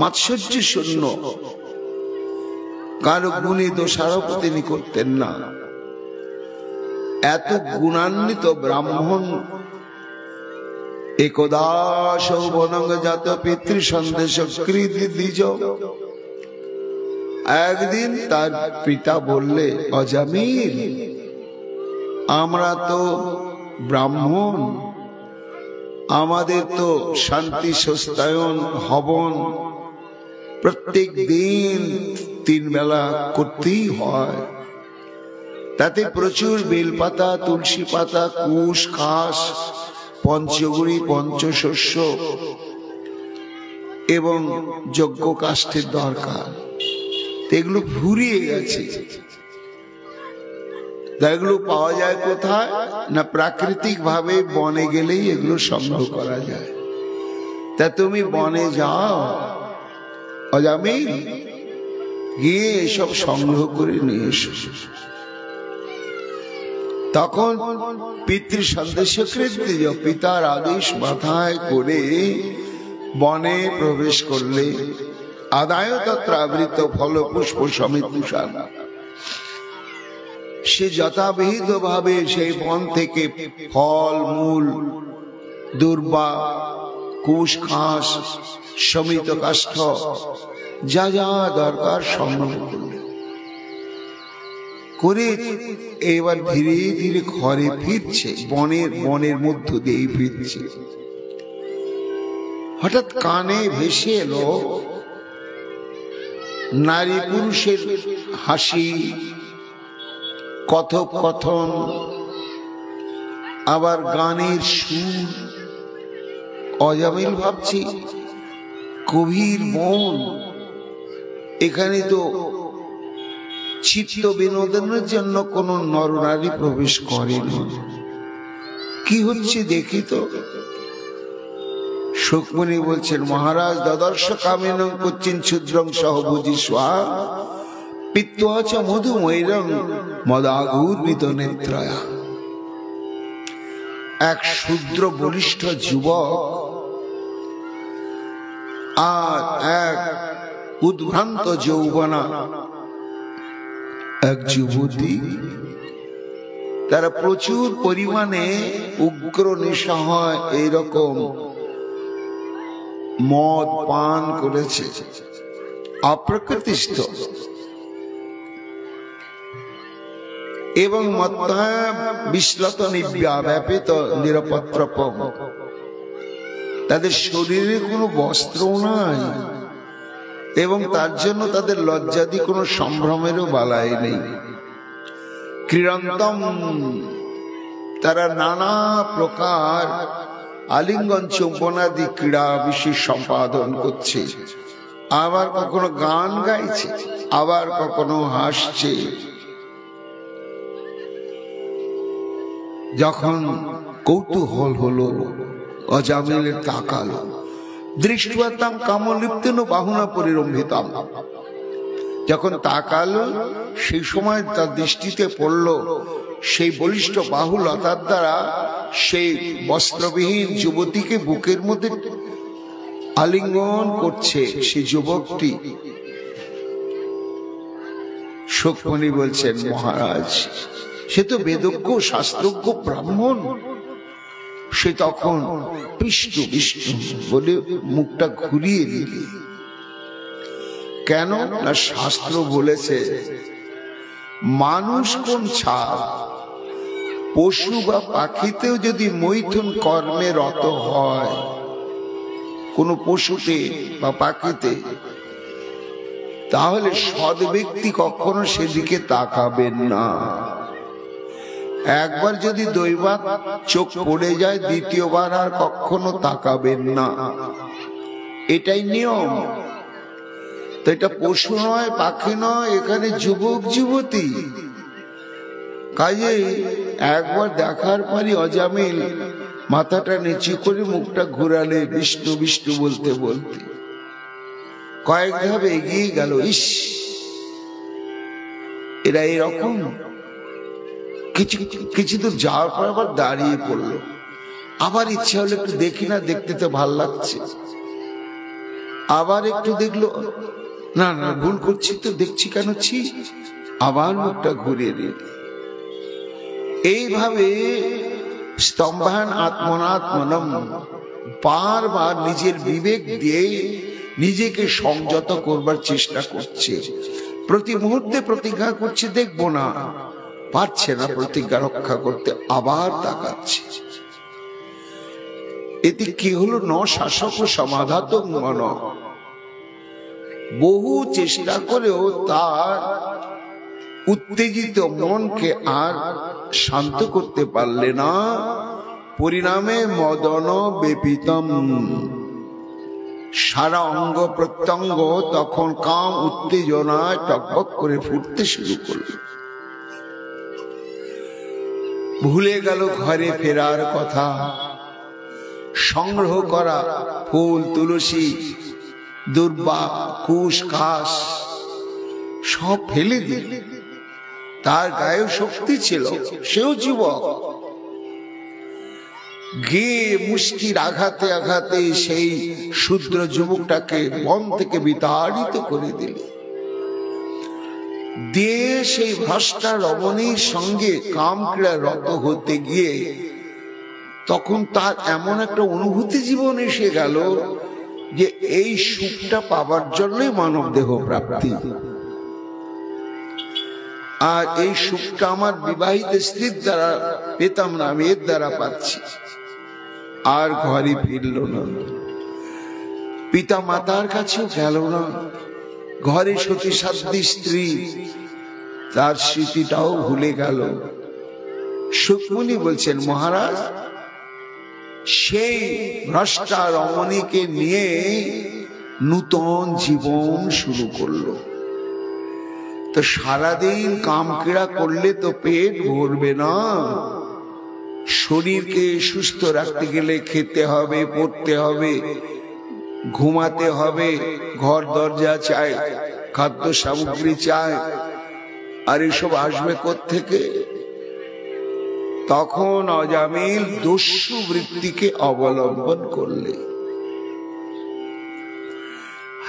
B: মাৎসর্য শূন্য। কারো গুণে দোষারোপ তিনি করতেন না। এত গুণান্বিত ব্রাহ্মণ একদা সৌবনং জাত পিতৃ সন্দেশ কৃতি দ্বিজ। একদিন তার পিতা বললে, অজামিল, আমরা তো ব্রাহ্মণ, আমাদের তো শান্তি সস্তায়ন হবন প্রত্যেক দিন 3 বেলা করতেই হয়, তাতে প্রচুর বেলপাতা, তুলসী পাতা, কুশ, খাস, পঞ্চগুড়ি, পঞ্চশস্য এবং যজ্ঞ কাষ্ঠের দরকার। এগুলো ফুরিয়ে গেছে। এগুলো পাওয়া যায় কোথায় না, প্রাকৃতিক ভাবে বনে গেলেই এগুলো সংগ্রহ করা যায়। তা তুমি বনে যাও অজামিল, গিয়ে এসব সংগ্রহ করে নিয়ে এসো। তখন পিতৃ সন্দেশকৃতি পিতার আদেশ মাথায় করে বনে প্রবেশ করলে, আদায় তত্র আবৃত ফল পুষ্প সমিত তুষার। সে যথাবিহিত ভাবে সেই বন থেকে ফল মূল, দুর্বা, কুশ, খাস, সমিত কাষ্ঠ, যা যা দরকার সংগ্রহ করলে করে এবার ধীরে ধীরে ঘরে ফিরছে। বনের মধ্য দিয়ে ফিরছে। হঠাৎ কানে ভেসে এলো নারী পুরুষের হাসি, কথোপকথন, আবার গানের সুর। অজামিল ভাবছি, গভীর মন, এখানে তো চিত্ত বিনোদনের জন্য কোন নরনারী প্রবেশ করেনি। কি হচ্ছে দেখি তো। সুকমণি বলছেন, মহারাজ, দদর্শ কামেন কচ্চিন ক্ষুদ্রং সহভুজি স্বাহা পিত্তচ মধুময়রং মদাঘূর্ণিত নেত্রয়া। এক শূদ্র বলিষ্ঠ যুবক আর এক উদ্ভ্রান্ত যৌবনা এক যুবতী, তারা প্রচুর পরিমাণে উগ্র নেশা হয় এইরকম মদ পান করেছে, অপ্রকৃতিস্থ এবং মত্তা বিশ্লত নিব্যাব্যাপিত নিরপত্রপম। তাদের শরীরে কোনো বস্ত্র নাই এবং তার জন্য তাদের লজ্জাদি কোনো সম্ভ্রমেরও বালাই নেই। ক্রীড়ন্তম, তারা নানা প্রকার আলিঙ্গন চুম্বনাদি ক্রীড়া বিশেষ সম্পাদন করছে। আবার কখনো গান গাইছে, আবার কখনো হাসছে। যখন কৌতূহল হলো, অজামিলের তাকালো। দৃষ্টিবাতাম কামলিপ্তেন বাহুনা পরিরম্ভিতাম। যখন তাকালো, সেই সময় তার দৃষ্টিতে পড়ল সেই বলিষ্ঠ বাহু লতার দ্বারা সেই বস্ত্রবিহীন যুবতীকে বুকের মধ্যে আলিঙ্গন করছে সেই যুবকটি। সুকমণি বলছেন, মহারাজ, সে তো বেদজ্ঞ শাস্ত্রজ্ঞ ব্রাহ্মণ। সে তখন বিষ্ণু বিষ্ণু বলে মুখটা ঘুরিয়ে দিল। কেন না, শাস্ত্র বলেছে মানুষ কোন ছাড়, পশু বা পাখিতেও যদি মৈথুন কর্মে রত হয়, কোন পশুতে বা পাখিতে, তাহলে সৎ ব্যক্তি কখনো সেদিকে তাকাবেন না। একবার যদি দৈবাত চোখ পড়ে যায়, দ্বিতীয়বার আর কখনো তাকাবেন না। এটাই নিয়ম। তো এটা পশু নয়, পাখি নয়, এখানে যুবক যুবতী। কাজে একবার দেখার পরই অজামিল মাথাটা নিচু করে মুখটা ঘুরালে বিষ্ণু বিষ্ণু বলতে বলতে কয়েক ধাপ এগিয়ে গেল। ইস, এরা এরকম। কিছু দূর যাওয়ার পর আবার দাঁড়িয়ে পড়লো। আবার ইচ্ছা হলো একটু দেখি না, দেখতে তো ভাল লাগছে। আবার একটু দেখলো, না না ভুল করছি তো, দেখছি কেন, ছি, আবার মুখটা ঘুরিয়ে দিল। এইভাবে স্তম্ভান আত্মনাত্মনম বারবার নিজের বিবেক দিয়ে নিজেকে সংযত করবার চেষ্টা করছে। প্রতি মুহূর্তে প্রতিজ্ঞা করছে দেখবো না, পারছে না প্রতিজ্ঞা রক্ষা করতে, আবার তাকাচ্ছে। এতে কি হলো? ন শাসক সমাধাতং মন, বহু চেষ্টা করেও তার উত্তেজিত মনকে আর শান্ত করতে পারলে না। পরিণামে মদন বেপিতম, সারা অঙ্গ প্রত্যঙ্গ তখন কাম উত্তেজনায় টকবক করে ফুটতে শুরু করল। ভুলে গেল ঘরে ফেরার কথা, সংগ্রহ করা ফুল তুলসী দুর্বা কুশ ঘাস সব ফেলে দিল। তার গায়ে শক্তি ছিল, সেও যুবক, গিয়ে মুষ্টির আঘাতে আঘাতে সেই শূদ্র যুবকটাকে বন থেকে বিতাড়িত করে দিল। দিয়ে সেই ভ্রষ্টা রমণীর সঙ্গে কামক্রীড়া রত হতে গিয়ে তখন তার এমন একটা অনুভূতি জীবন এসে গেল যে এই সুখটা পাবার জন্যই মানব দেহ প্রাপ্তি, আর এই সুখটা আমার বিবাহিত স্ত্রীর দ্বারা পেতাম না, আমি এর দ্বারা পাচ্ছি। আর ঘরে ফিরল না, পিতা মাতার কাছেও গেল না, ঘরে সতী সাধ্বী স্ত্রী তার স্মৃতিটাও ভুলে গেল। সুকমুনি বলছেন, মহারাজ সেই ভ্রষ্টা রমণীকে নিয়ে নূতন জীবন শুরু করলো। তো সারাদিন কামক্রীড়া করলে তো পেট ভরবে না, শরীরকে সুস্থ রাখতে গেলে খেতে হবে, পড়তে হবে, ঘুমাতে হবে, ঘর দরজা চাই, খাদ্য সামগ্রী চাই, আর এসব আসবে কোত্থেকে? তখন অজামিল দস্যু বৃত্তিকে অবলম্বন করলে।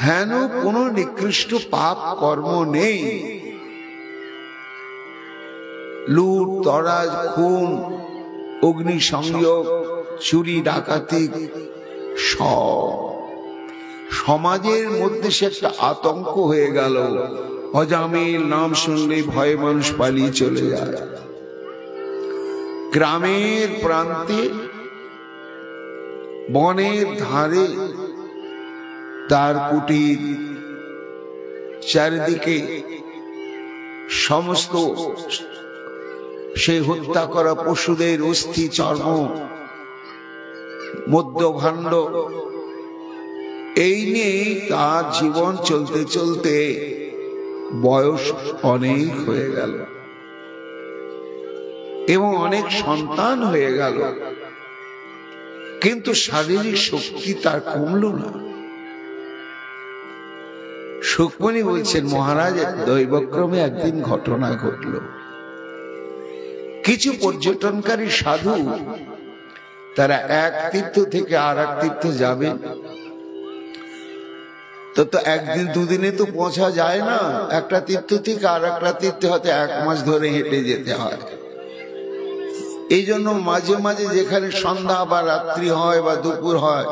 B: হেন কোন নিকৃষ্ট পাপ কর্ম নেই, লুট তরাজ খুন অগ্নি সংযোগ চুরি ডাকাতি সব সমাজের মধ্যে সে একটা আতঙ্ক হয়ে গেল। অজামিল নাম শুনলে ভয়ে মানুষ পালিয়ে চলে যায়। গ্রামের প্রান্তে বনের ধারে তার কুটির, চারিদিকে সমস্ত সে হত্যা করা পশুদের অস্থি চর্ম মদ্যভাণ্ড, এই নিয়ে তার জীবন চলতে চলতে বয়স অনেক হয়ে গেল এবং অনেক সন্তান হয়ে গেল, কিন্তু শারীরিক শক্তি তার কমল না। সুকমণি বলছেন, মহারাজ দৈবক্রমে একদিন ঘটনা ঘটল। কিছু পর্যটনকারী সাধু তারা এক তীর্থ থেকে আর এক তীর্থ যাবে, তো একদিন দুদিনে তো পৌঁছা যায় না, একটা তীর্থ থেকে আর একটা তীর্থে হয়তো 1 মাস ধরে হেঁটে যেতে হয়। এই জন্য মাঝে মাঝে যেখানে সন্ধ্যা বা রাত্রি হয় বা দুপুর হয়,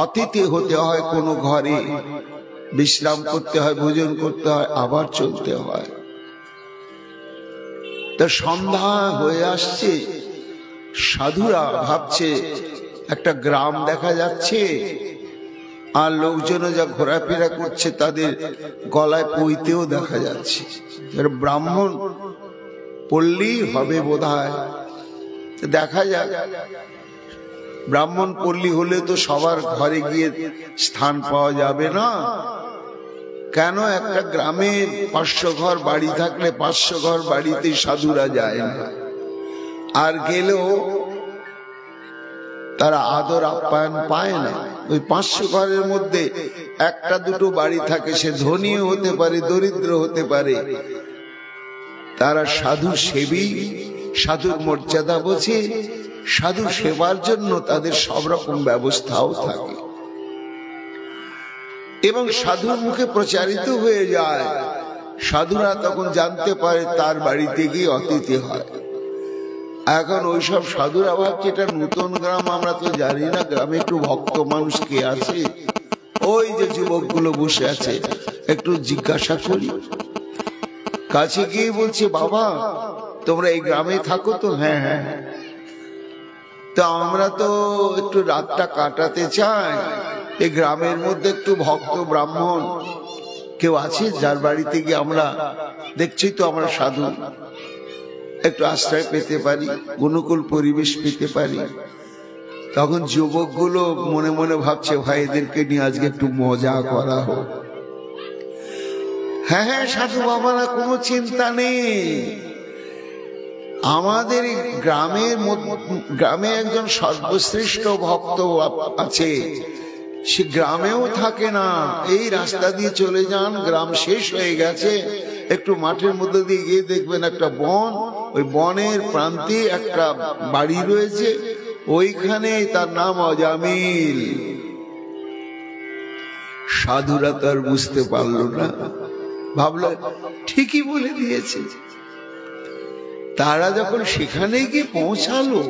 B: অতিথি হতে হয়, কোনো ঘরে বিশ্রাম করতে হয়, ভোজন করতে হয়, আবার চলতে হয়। তো সন্ধ্যা হয়ে আসছে, সাধুরা ভাবছে একটা গ্রাম দেখা যাচ্ছে, আর লোকজন যা ঘোরাফেরা করছে তাদের গলায় পইতেও দেখা যাচ্ছে। ব্রাহ্মণ পল্লী হবে বোধহয়, দেখা যাক। ব্রাহ্মণ পল্লী হলে তো সবার ঘরে গিয়ে স্থান পাওয়া যাবে না, কেন? একটা গ্রামে 500 ঘর বাড়ি থাকলে 500 ঘর বাড়িতে সাধুরা যায় না, আর গেলেও তারা আদর আপ্যায়ন পায় না। ওই 500 ঘরের মধ্যে একটা দুটো বাড়ি থাকে, সে ধনীও হতে পারে দরিদ্র হতে পারে, তারা সাধু সেবী, সাধুর মর্যাদা বোঝে, সাধু সেবার জন্য তাদের সব রকম ব্যবস্থাও থাকে। এবং সাধুর মুখে প্রচারিত হয়ে যায়। সাধুরা তখন জানতে পারে তার বাড়িতে গিয়ে অতিথি হয়। এখন ওইসব সাধুরা ভাবছে এটা নতুন গ্রাম, আমরা তো জানি না গ্রামে একটু ভক্ত মানুষ কে আছে, ওই যে যুবকগুলো বসে আছে একটু জিজ্ঞাসা করি। কাছে গিয়ে বলছে, বাবা তোমরা এই গ্রামে থাকো তো? হ্যাঁ হ্যাঁ। তা আমরা তো একটু রাতটা কাটাতে চাই, এই গ্রামের মধ্যে একটু ভক্ত ব্রাহ্মণ কেউ আছে যার বাড়িতে গিয়ে আমরা, দেখছি তো আমরা সাধু, একটু আশ্রয় পেতে পারি, অনুকূল পরিবেশ পেতে পারি। তখন যুবকগুলো মনে মনে ভাবছে, ভাই এদেরকে নিয়ে আজকে একটু মজা করা হোক। হ্যাঁ হ্যাঁ সাধু বাবারা, কোনো চিন্তা নেই, আমাদের গ্রামে একজন সর্বশ্রেষ্ঠ ভক্ত আছে, সে গ্রামেও থাকে না, এই রাস্তা দিয়ে চলে যান, গ্রাম শেষ হয়ে গেছে, একটু মাঠের মধ্যে দিয়ে গিয়ে দেখবেন একটা বন, ওই বনের প্রান্তে একটা বাড়ি রয়েছে, ওইখানে তার নাম অজামিল। সাধুরা তো আর বুঝতে পারলো না, ভাবলো ঠিকই বলে দিয়েছে। তারা যখন সেখানে গিয়ে পৌঁছালো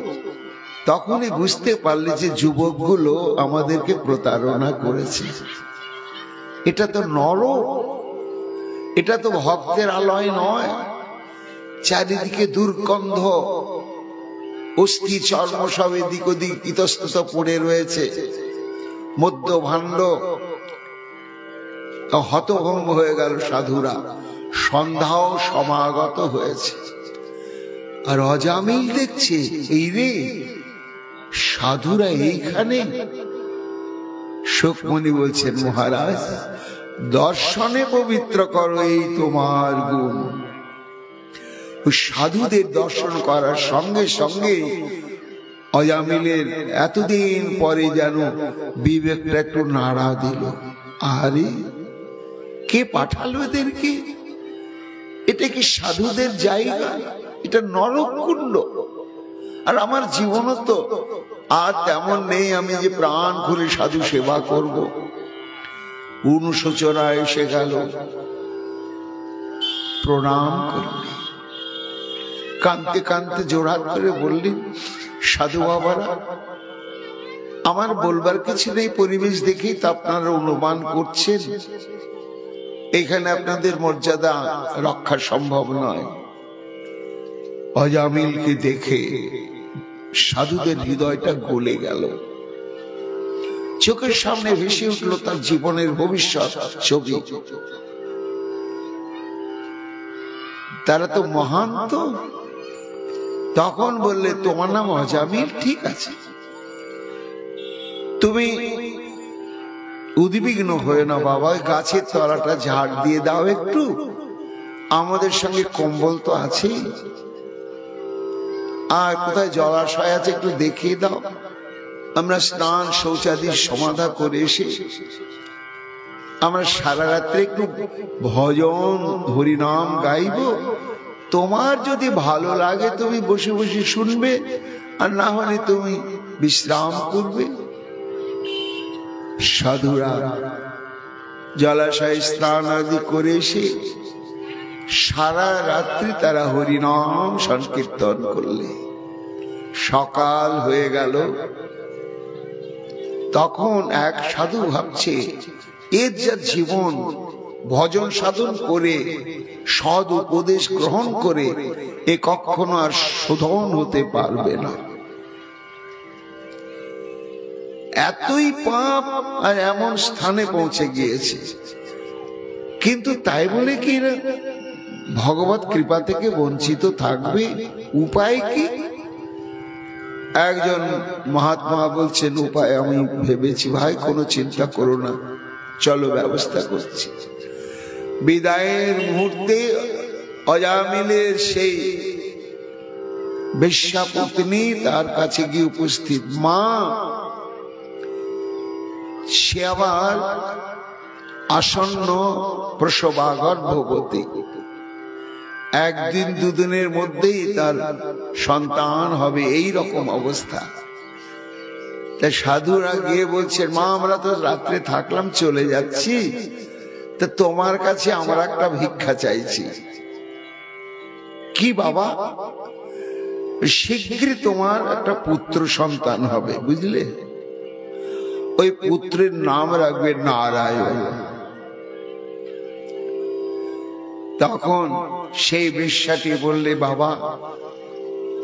B: তখনই বুঝতে পারলে যে যুবকগুলো আমাদেরকে প্রতারণা করেছে। এটা তো নরক, এটা তো ভক্তের আলয় নয়। চারিদিকে দুর্গন্ধ, অস্থি চর্ম সব এদিক ওদিক ইতস্তত পড়ে রয়েছে, মধ্য ভাণ্ড। হতভম্ব হয়ে গেল সাধুরা, সন্ধ্যাও সমাগত হয়েছে। আর অজামিল দেখছে, এই রে সাধুরা এইখানে। শোকমণি বলছেন, মহারাজ দর্শনে পবিত্র করো, এই তোমার গুণ। সাধুদের দর্শন করার সঙ্গে সঙ্গে অজামিলের এতদিন পরে যেন বিবেকটা একটু নাড়া দিল। আরে কে পাঠালো এদেরকে? এটা কি সাধুদের জায়গা? এটা নরককুণ্ড। আর আমার জীবনও তো আর তেমন নেই, আমি যে প্রাণ খুলে সাধু সেবা করব। অনুশোচনা এসে গেল, প্রণাম করলেন, কাঁদতে কাঁদতে জোড়হাত করে বললেন, সাধু বাবারা আমার বলবার কিছু নেই, পরিবেশ দেখেই তো আপনারা অনুমান করছেন এখানে আপনাদের মর্যাদা রক্ষা সম্ভব নয়। অজামিলকে দেখে সাধুদের হৃদয়টা গলে গেল, চোখের সামনে ভেসে উঠল তার জীবনের ভবিষ্যৎ ছবি। তারা তো মহান। তো তখন বললে, তোমার নাম অজামিল, ঠিক আছে, তুমি উদ্বিগ্ন হয়ে না বাবা, গাছের তলাটা ঝাড় দিয়ে দাও একটু, আমাদের সঙ্গে কম্বল তো আছে, আর কোথায় জলাশয় আছে একটু দেখিয়ে দাও, আমরা স্নান শৌচাদির সমাধা করে এসে আমরা সারা রাত্রে একটু ভজন হরিনাম গাইব, তোমার যদি ভালো লাগে তুমি বসে বসে শুনবে, আর না হলে তুমি বিশ্রাম করবে। সাধুরা জলাশয় স্নান আদি করে এসে সারা রাত্রি তারা হরিনাম সংকীর্তন করলে। সকাল হয়ে গেল, তখন এক সাধু ভাবছে, এর যা জীবন, ভজন সাধন করে সৎ উপদেশ গ্রহণ করে এ কখনো আর শোধন হতে পারবে না। এতই পাপ আর এমন স্থানে পৌঁছে গিয়েছে, কিন্তু তাই বলে কি ভগবত কৃপা থেকে বঞ্চিত থাকবে? উপায় কি? একজন মহাত্মা বলছেন, উপায় আমি ভেবেছি। ভাই কোনো চিন্তা করো না, চলো ব্যবস্থা করছি। বিদায়ের মুহূর্তে অজামিলের সেই বেশ্যাপত্নী তার কাছে গিয়ে উপস্থিত। মা, সে আবার আসন্ন প্রসবা গর্ভবতী, একদিন দুদিনের মধ্যেই তার সন্তান হবে, এই রকম অবস্থা। তা সাধুরা গিয়ে বলছেন, মা আমরা তো রাত্রে থাকলাম, চলে যাচ্ছি, তা তোমার কাছে আমরা একটা ভিক্ষা চাইছি। কি বাবা? শীঘ্রই তোমার একটা পুত্র সন্তান হবে, বুঝলে? ওই পুত্রের নাম রাখবে নারায়ণ। তখন সেই বেশ্যাটি বললে, বাবা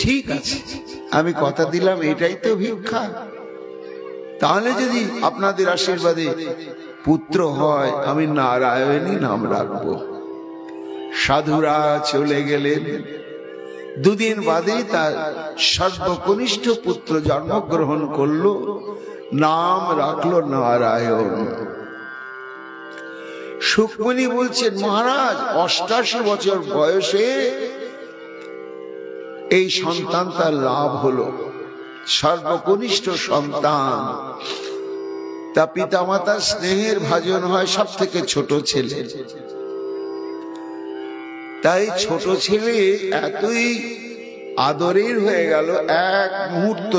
B: ঠিক আছে, আমি কথা দিলাম, এটাই তো ভিক্ষা, তাহলে যদি আপনাদের আশীর্বাদে পুত্র হয় আমি নারায়ণই নাম রাখবো। সাধুরা চলে গেলেন। দুদিন বাদেই তার সর্বকনিষ্ঠ পুত্র জন্মগ্রহণ করলো, নাম রাখলো নারায়ণ। সুখমণি বলছেন, মহারাজ 88 বছর বয়সে এই সন্তান তার লাভ হলো, সর্বকনিষ্ঠ সন্তান। তা পিতা মাতার স্নেহের ভাজন হয় সব থেকে ছোট ছেলে। তাই ছোট ছেলে এতই আদরের হয়ে গেল, এক মুহূর্ত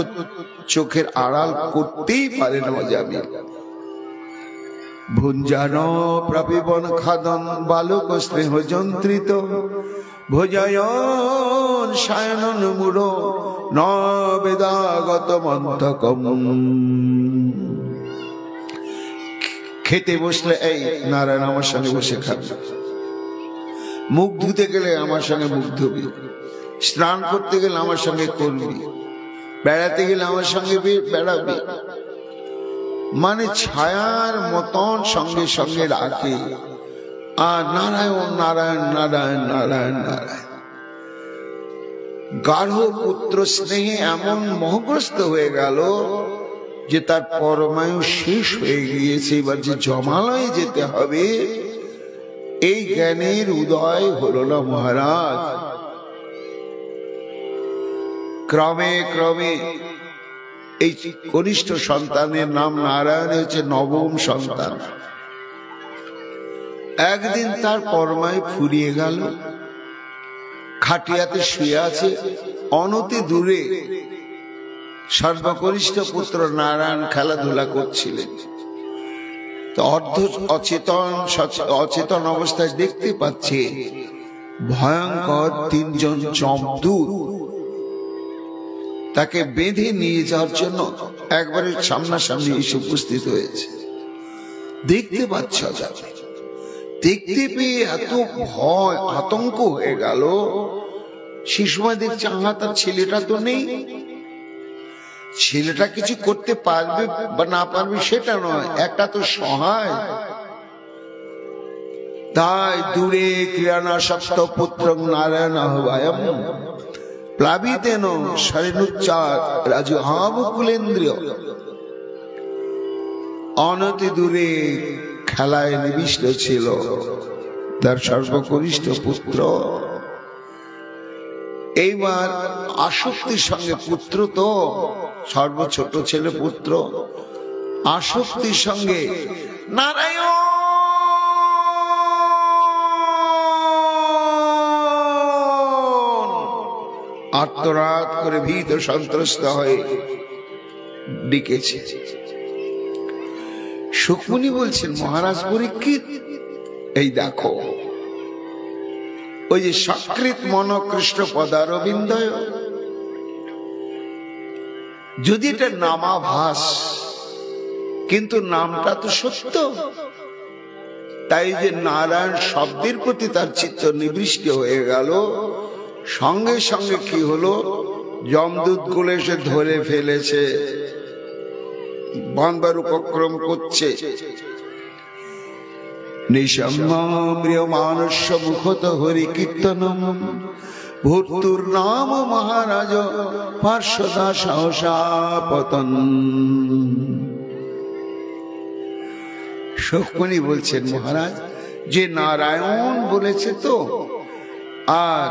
B: চোখের আড়াল করতেই পারে না জামিল। ভুঞ্জান প্রাপিবন খাদন বালক স্নেহ যন্ত্রিত ভোজয়ন সায়নন মূঢ় ন বেদাগত মন্থকম। খেতে বসলে, এই নারায়ণ আমার সঙ্গে বসে খাবে, মুখ ধুতে গেলে আমার সঙ্গে মুখ ধুবি, স্নান করতে গেলে আমার সঙ্গে করবি, বেড়াতে গেলে আমার সঙ্গে বেড়াবি। মানে ছায়ার মতন সঙ্গে সঙ্গে রাখে। আর নারায়ণ নারায়ণ নারায়ণ নারায়ণ নারায়ণ। গাঢ় পুত্র স্নেহে এমন মোহগ্রস্ত হয়ে গেল যে তার পরমায়ু শেষ হয়ে গিয়েছে, এবার যে জমালয়ে যেতে হবে এই জ্ঞানের উদয় হলো না মহারাজ। ক্রমে ক্রমে এই কনিষ্ঠ সন্তানের নাম নারায়ণ হচ্ছে নবম সন্তান। একদিন তার পরমায়ু ফুরিয়ে গেল, খাটিয়াতে শুয়ে আছে, অনতি দূরে সর্বকনিষ্ঠ পুত্র নারায়ণ খেলাধুলা করছিলেন। তো অর্ধ অচেতন অবস্থায় দেখতে পাচ্ছে ভয়ঙ্কর 3 জন যমদূত তাকে বেঁধে নিয়ে যাওয়ার জন্য একবারে সামনাসামনি এসে উপস্থিত হয়েছে। দেখতে পাচ্ছ, দেখতে পেয়ে এত ভয় আতঙ্ক হয়ে গেল। সেই সময় দেখছে, তার ছেলেটা তো নেই। ছেলেটা কিছু করতে পারবে বা না পারবে সেটা নয়, একটা তো সহায়। তাই দূরে ক্রিয়ানা সপ্ত পুত্র নারায়ণ আহ্বায়ম প্লাবিতেন শরীরুচ্চার রাজু হাবকুলেন্দ্রিয়। অনতি দূরে খেলায় নিবিষ্ট ছিল তার সর্বকনিষ্ঠ পুত্র। এইবার আসক্তির সঙ্গে, পুত্র তো সর্বছোট ছেলে পুত্র, আসক্তির সঙ্গে নারায়ণ আত্মরাত করে ভীত সন্ত্রস্ত হয়ে ডেকেছে। সুখমণি বলছেন, মহারাজ পরীক্ষিত, এই দেখো ওই যে সকৃত মনকৃষ্ট পদারবিন্দয়, যদি এটা নামাভাস কিন্তু নামটা তো সত্য। তাই যে নারায়ণ শব্দের প্রতি তার চিত্ত নিবৃষ্ট হয়ে গেল। সঙ্গে সঙ্গে কি হলো, যমদূত গুলো এসে ধরে ফেলেছে, বানবার উপক্রম করছে। নিশম্রিয় মানস্য মুখত হরি কীর্তনম ভূতুর নাম মহারাজ পার্শ্বদা সহসা পতন। সুখমণি বলছেন, মহারাজ যে নারায়ণ বলেছে তো, আর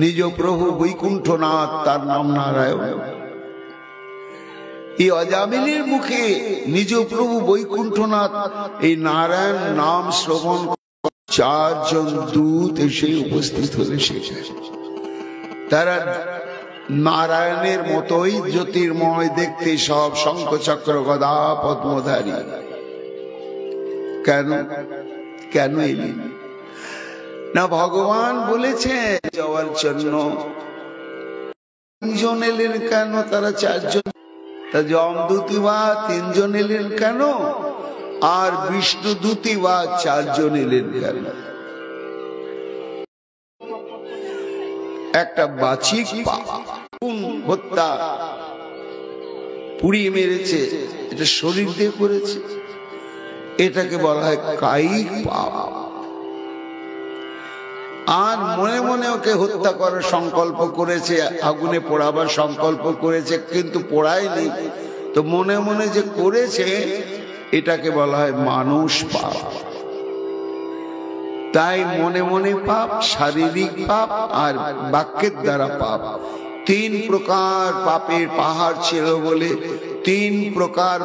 B: নিজ প্রভু বৈকুণ্ঠনাথ তার নাম নারায়ণ। এই অজামিলের মুখে নিজ প্রভু বৈকুণ্ঠনাথ এই নারায়ণ নাম শ্রবণ 4 জন দূত এসে উপস্থিত হলে সেখানে তারা নারায়ণের মতোই জ্যোতির্ময় দেখতে সব, শঙ্খ চক্র গদা পদ্মধারী। কেন কেন এলেন না? ভগবান বলেছেন যাওয়ার জন্য। তিনজন এলেন কেন? তারা চারজন। তা যমদূতী বা তিনজন এলেন কেন? আর বিষ্ণুদূতী বা চারজন এলেন কেন? একটা বাচিক হত্যা, পুড়িয়ে মেরেছে, এটা শরীর দিয়ে করেছে, এটাকে বলা হয় কায়িক পাপ। আর মনে মনে ওকে হত্যা করার সংকল্প করেছে, আগুনে পোড়াবার সংকল্প করেছে, কিন্তু পোড়ায়নি, তো মনে মনে যে করেছে এটাকে বলা হয় মানুষ পাপ। তাই মনে মনে পাপ, শারীরিক পাপ আর বাক্যের দ্বারা পাপ, তিন প্রকার পাপের পাহাড় ছিল বলে তিন প্রকার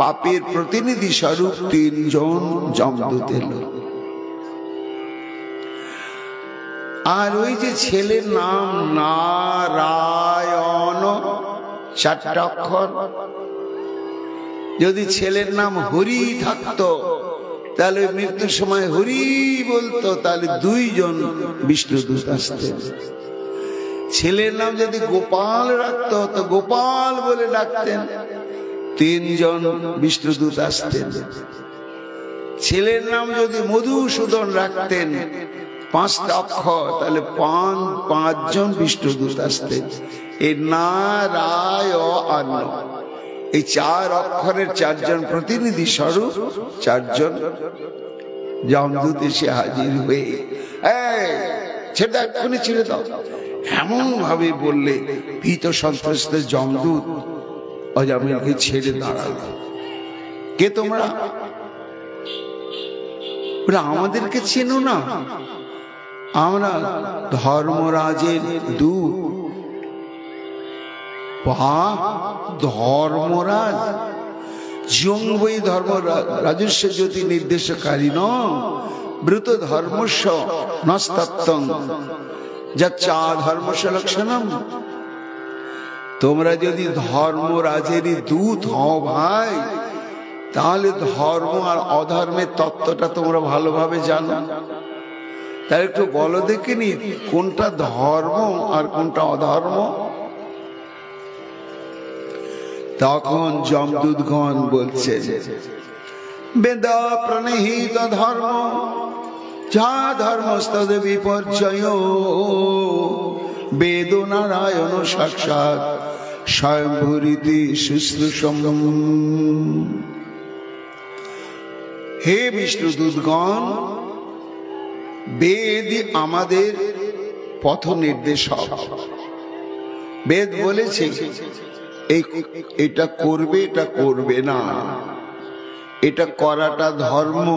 B: পাপের প্রতিনিধি স্বরূপ তিনজন যমদূত এলো। আর ওই যে ছেলের নাম নারায়ণ, চারটা অক্ষর, যদি ছেলের নাম হরি থাকতো তাহলে মৃত্যুর সময় হরি বলতো, তাহলে দুইজন বিষ্ণুদূত আসতেন। ছেলের নাম যদি গোপাল রাখতো তো গোপাল বলে ডাকতেন, তিনজন বিষ্ণুদূত আসতেন। ছেলের নাম যদি মধুসূদন রাখতেন, পাঁচটা অক্ষর, তাহলে পাঁচজন বিষ্ণুদূত আসতেন। এই নারায়ণ, এই চার অক্ষরের চারজন প্রতিনিধি স্বরূপ চারজন যমদূত এসে হাজির হয়ে, সেটা এক্ষুনি ছেড়ে দাও, এমন ভাবে বললে ভীত সন্ত্রস্ত যমদূত অজামিলকে ছেড়ে দাঁড়ালো। কে তোমরা? আমাদেরকে চেনো না? আমরা ধর্মরাজের দূত। ধর্মরাজ জঙ্গই ধর্মরাজ, রাজস্ব জ্যোতি নির্দেশকারী ন ব্রত ধর্মস্য নস্তত্তং যচ্চা ধর্মস্য লক্ষণম। তোমরা যদি ধর্মরাজেরই দূত হও ভাই, তাহলে ধর্ম আর অধর্মের তত্ত্বটা তোমরা ভালোভাবে জানো। তাই একটু বলো দেখিনি কোনটা ধর্ম আর কোনটা অধর্ম? তখন যমদূতগণ বলছে, বেদ প্রণীত ধর্ম যা ধর্মস্তদ বিপর্যয়, বেদ নারায়ণ সাক্ষাৎ স্বয়ংভূরিতি শুশ্রূষম। হে বিষ্ণুদূতগণ, বেদ আমাদের পথ নির্দেশক। বেদ বলেছে এটা করবে, এটা করবে না, এটা করাটা ধর্ম,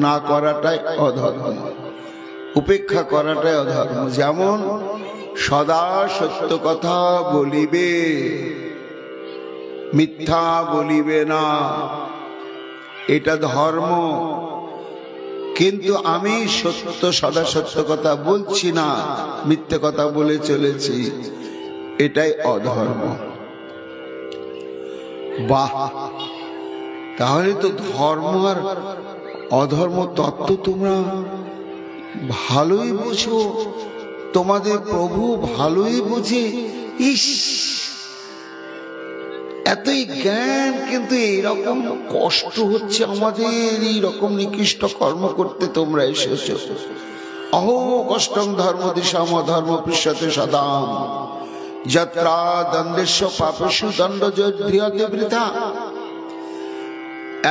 B: না করাটাই অধর্ম, উপেক্ষা করাটাই অধর্ম। যেমন সদা সত্য কথা বলিবে, মিথ্যা বলিবে না, এটা ধর্ম। কিন্তু আমি সদা সত্য কথা বলছি না, মিথ্যে কথা বলে চলেছি, এটাই অধর্ম। বাহ, তাহলে তো ধর্ম আর অধর্ম তত্ত্ব তোমরা ভালোই বুঝো, তোমাদের প্রভু ভালোই বুঝে। ইস, এতই জ্ঞান, কিন্তু এইরকম কষ্ট হচ্ছে আমাদের এইরকম নিকৃষ্ট কর্ম করতে তোমরা এসেছো। অহো কষ্টং ধর্ম দিশাম ধর্ম পৃষ্ঠতে সদাম যত্রা দণ্ডেশ পাপেষু দণ্ড যদ্রিয়তে বৃথা।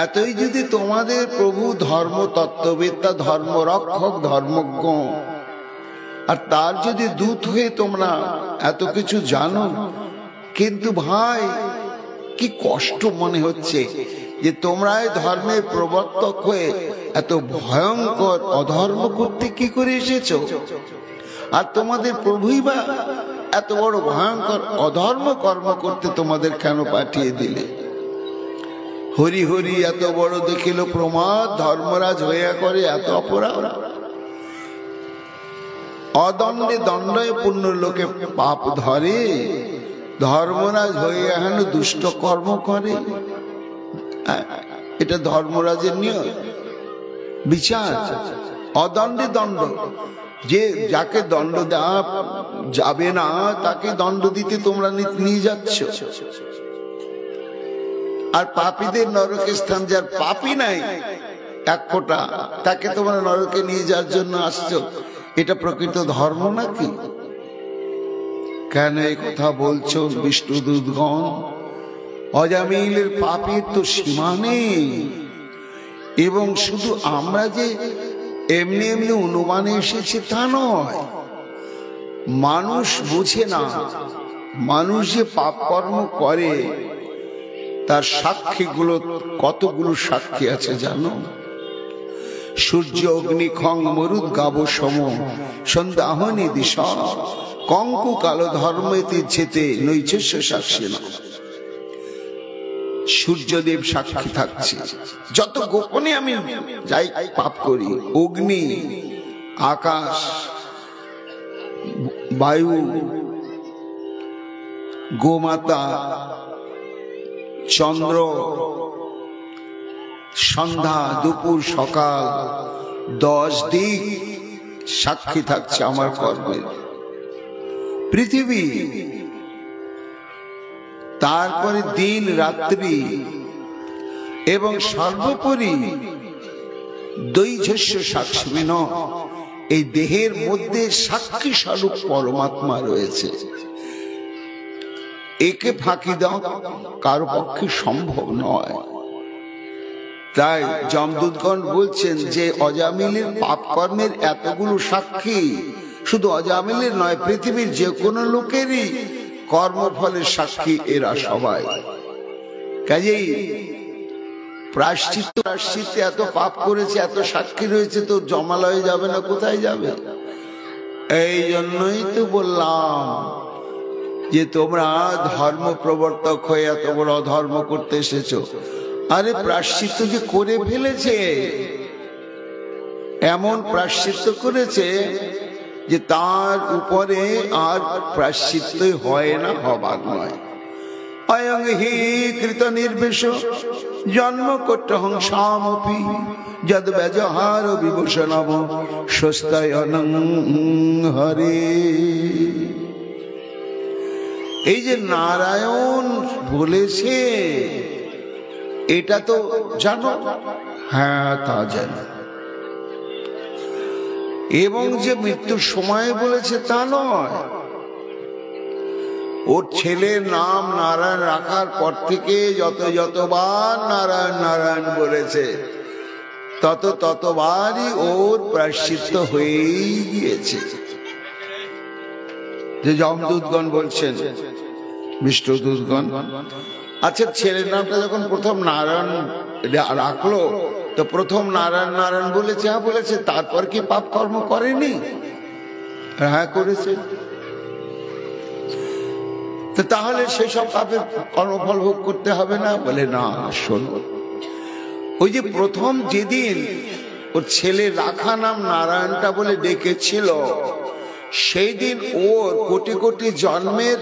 B: এতই যদি তোমাদের প্রভু ধর্ম তত্ত্ববেত্তা, ধর্ম রক্ষক, ধর্মজ্ঞ, আর তার যদি দূত হয়ে তোমরা এত কিছু জানো, কিন্তু ভাই কি কষ্ট মনে হচ্ছে যে তোমরা এই ধর্মের প্রবর্তক হয়ে এত ভয়ঙ্কর অধর্ম করতে কি করে এসেছো? আর তোমাদের প্রভুই বা এত বড় ভয়ঙ্কর অধর্ম কর্ম করতে তোমাদের কেন পাঠিয়ে দিলে? হরি হরি এত বড় দেখিল প্রমাদ, ধর্মরাজ হইয়া করে এত অপরাধ। অদণ্ডে দণ্ডে পুণ্য লোকে পাপ ধরে, ধর্মরাজ হয়ে এখন দুষ্ট কর্ম করে, এটা ধর্মরাজের নিয়ম বিচার। অদণ্ডে দণ্ড, যে যাকে দণ্ড দেওয়া যাবে না তাকে দণ্ড দিতে তোমরা নিয়ে যাচ্ছ। আর পাপীদের নরকে স্থান, যার পাপই নাই এক ফোঁটা, তাকে তোমরা নরকে নিয়ে যাওয়ার জন্য আসছো। এটা প্রকৃত ধর্ম নাকি? কেন এই কথা বলছো বিষ্ণুদূতগণ? অজামিলের পাপের তো সীমা নেই। এবং শুধু আমরা যে এমনি এমনি অনুমানে এসেছে তা নয়, মানুষ বুঝে না। মানুষ যে পাপ কর্ম করে তার সাক্ষীগুলো, কতগুলো সাক্ষী আছে জানো? সূর্য অগ্নি খং মরুদ গাব সম সন্ধ্যাহনি দিশ কঙ্কু কালো ধর্মেতে ছেতে নৈচস্য সাক্ষী না। সূর্যদেব সাক্ষী থাকছে, যত গোপনে আমি যাই পাপ করি। অগ্নি, আকাশ, বায়ু, গোমাতা, চন্দ্র, সন্ধ্যা, দুপুর, সকাল, 10 দিক সাক্ষী থাকছে আমার কর্মের। পৃথিবী, তারপরে দিন রাত্রি, এবং সর্বোপরি দৈজস্য সাক্ষী ন, এই দেহের মধ্যে সাক্ষী স্বরূপ পরমাত্মা রয়েছে। একে ফাঁকি দাও কারো পক্ষে সম্ভব নয়। তাই যমদূতগণ বলছেন যে অজামিলের পাপ কর্মের এতগুলো সাক্ষী, শুধু অজামিলের নয়, পৃথিবীর যে কোনো লোকেরই কর্মফলের সাক্ষী এরা সবাই। কাজেই প্রায়শ্চিত্তে এত পাপ করেছে, এত সাক্ষী রয়েছে, তো জমালয়ে যাবে না, কোথায় যাবে? এই জন্যই তো বললাম যে তোমরা ধর্ম প্রবর্তক হয়ে এত বড় অধর্ম করতে এসেছো। আরে প্রায়শ্চিত্ত যে করে ফেলেছে, এমন প্রায়শ্চিত্ত করেছে যে তার উপরে আর প্রায়শ্চিত্তই হয় না, হবার নয়। অয়ং হি কৃত নির্বেশ জন্ম কট্টহং সামপি যদ ব্যজহার বিভূষণম স্বস্তায়নং হরে। এই যে নারায়ণ বলেছে এটা তো জানো? হ্যাঁ, তা জানো। এবং যে মৃত্যুর সময় বলেছে তা নয়, ওর ছেলের নাম নারায়ণ রাখার পর থেকে যতবার নারায়ণ নারায়ণ বলেছে ততবারই ওর প্রায়শ্চিত্ত হয়েই গিয়েছে। যে যমদূতগণ বলছেন, বিষ্ণুদূতগণ, আচ্ছা ছেলের নামটা যখন প্রথম নারায়ণ রাখলো তো প্রথম নারায়ণ নারায়ণ বলেছে? হ্যাঁ বলেছে। তারপর কি পাপ কর্ম করেনি? হ্যাঁ করেছে। তো তাহলে সেসব পাপের কর্মফল ভোগ করতে হবে না? বলে না, শোনো, ওই যে প্রথম যেদিন ওর ছেলে রাখা নাম নারায়ণটা বলে ডেকেছিল, সেই দিন ওর কোটি কোটি জন্মের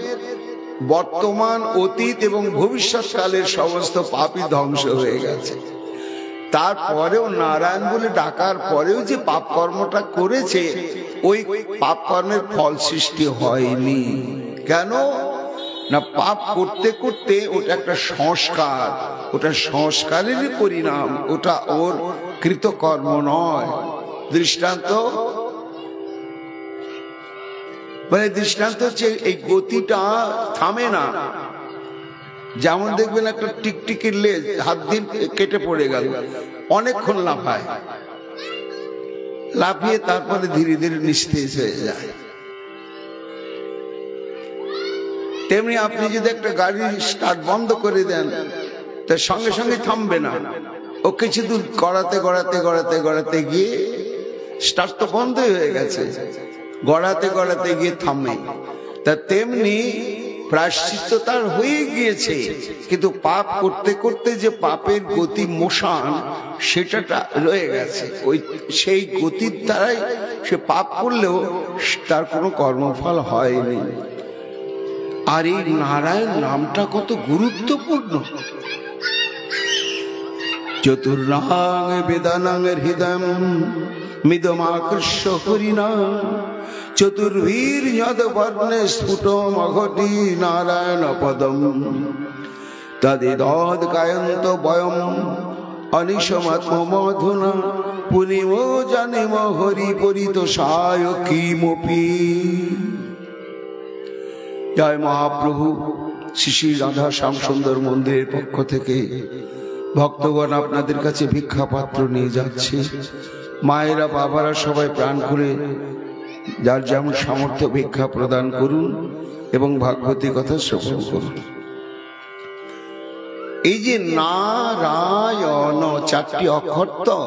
B: বর্তমান, অতীত এবং ভবিষ্যৎকালের সমস্ত পাপই ধ্বংস হয়ে গেছে। তারপরেও নারায়ণ বলে ডাকার পরেও যে পাপ কর্মটা করেছে, ওই পাপ কর্মের ফল সৃষ্টি হয়নি। কেন না, পাপ করতে করতে ওটা একটা সংস্কার, ওটা সংস্কারেরই পরিণাম, ওটা ওর কৃতকর্ম নয়। দৃষ্টান্ত মানে দৃষ্টান্ত হচ্ছে এই গতিটা থামে না। যেমন দেখবেন একটা টিকটিকির লেজ হাত দিয়ে কেটে পড়ে গেল, অনেকক্ষণ লাফায়, লাফিয়ে তারপরে ধীরে ধীরে নিস্তেজ হয়ে যায়। তেমনি আপনি যদি একটা গাড়ি স্টার্ট বন্ধ করে দেন, তার সঙ্গে সঙ্গে থামবে না, ও কিছু দূর গড়াতে গড়াতে গড়াতে গড়াতে গিয়ে স্টার্ট তো বন্ধই হয়ে গেছে, গড়াতে গড়াতে গিয়ে থামে। তা তেমনি প্রায়শ্চিত্ত তার হয়ে গিয়েছে, কিন্তু পাপ করতে করতে যে পাপের গতি মোশন সেটা রয়ে গেছে। ওই সেই গতির দ্বারাই সে পাপ করলেও তার কোনো কর্মফল হয়নি। আর এই নারায়ণ নামটা কত গুরুত্বপূর্ণ। চতুর্নাং বেদানাং হৃদয়ম মিদমাকৃষ্য হরিণা চতুর্ভীর যদবর্ণে স্ফুটম অঘটি নারায়ণ পদম তদিদদ গায়ন্ত বয়ম অনিশমাত্মমধুনা পুনিম জানিম হরি পরিতোষায় কিমপি। জয় মহাপ্রভু। শ্রী শ্রী রাধা শ্যাম সুন্দর মন্দিরের পক্ষ থেকে ভক্তগণ আপনাদের কাছে ভিক্ষা পাত্র নিয়ে যাচ্ছে। মায়েরা বাবারা সবাই প্রাণ করে যার যেমন সামর্থ্য ভিক্ষা প্রদান করুন এবং ভাগবতী কথা শ্রবণ করুন। এই যে নারায়ণ চারটি অক্ষর, তো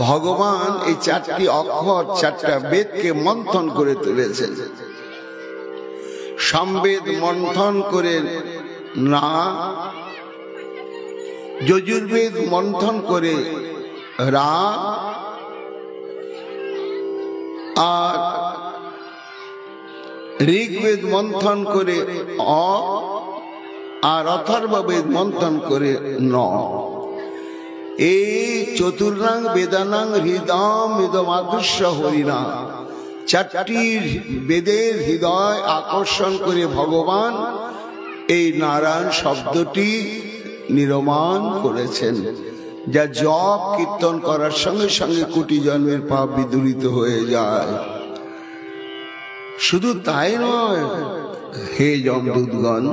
B: ভগবান এই চারটি অক্ষর চারটা বেদকে মন্থন করে তুলেছেন। সামবেদ মন্থন করে না, যজুর্বেদ মন্থন করে রা, আর ঋগ্বেদ মন্থন করে অ, আর অথর্ববেদ মন্থন করে ন। এই চতুর্নাং বেদানাং হৃদয়ম ইদমাকৃষ্য হরিণা, চারটি বেদের হৃদয় আকর্ষণ করে ভগবান এই নারায়ণ শব্দটি নির্মাণ করেছেন, যা জপ কীর্তন করার সঙ্গে সঙ্গে কোটি জন্মের পাপ বিদূরিত হয়ে যায়। শুধু তাই নয়, হে যমদূতগণ,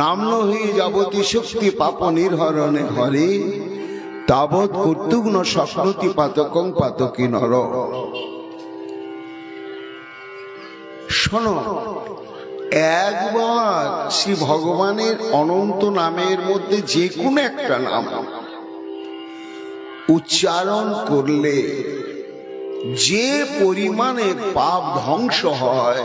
B: নাম্ন হি যাবতী শক্তি পাপ নির্হরণে হরে তাবৎ কর্তুগ্ন স্বপ্নতি পাতকং পাতকি নর। শোনো, একবার শ্রী ভগবানের অনন্ত নামের মধ্যে যে কোনো একটা নাম উচ্চারণ করলে যে পরিমাণে পাপ ধ্বংস হয়,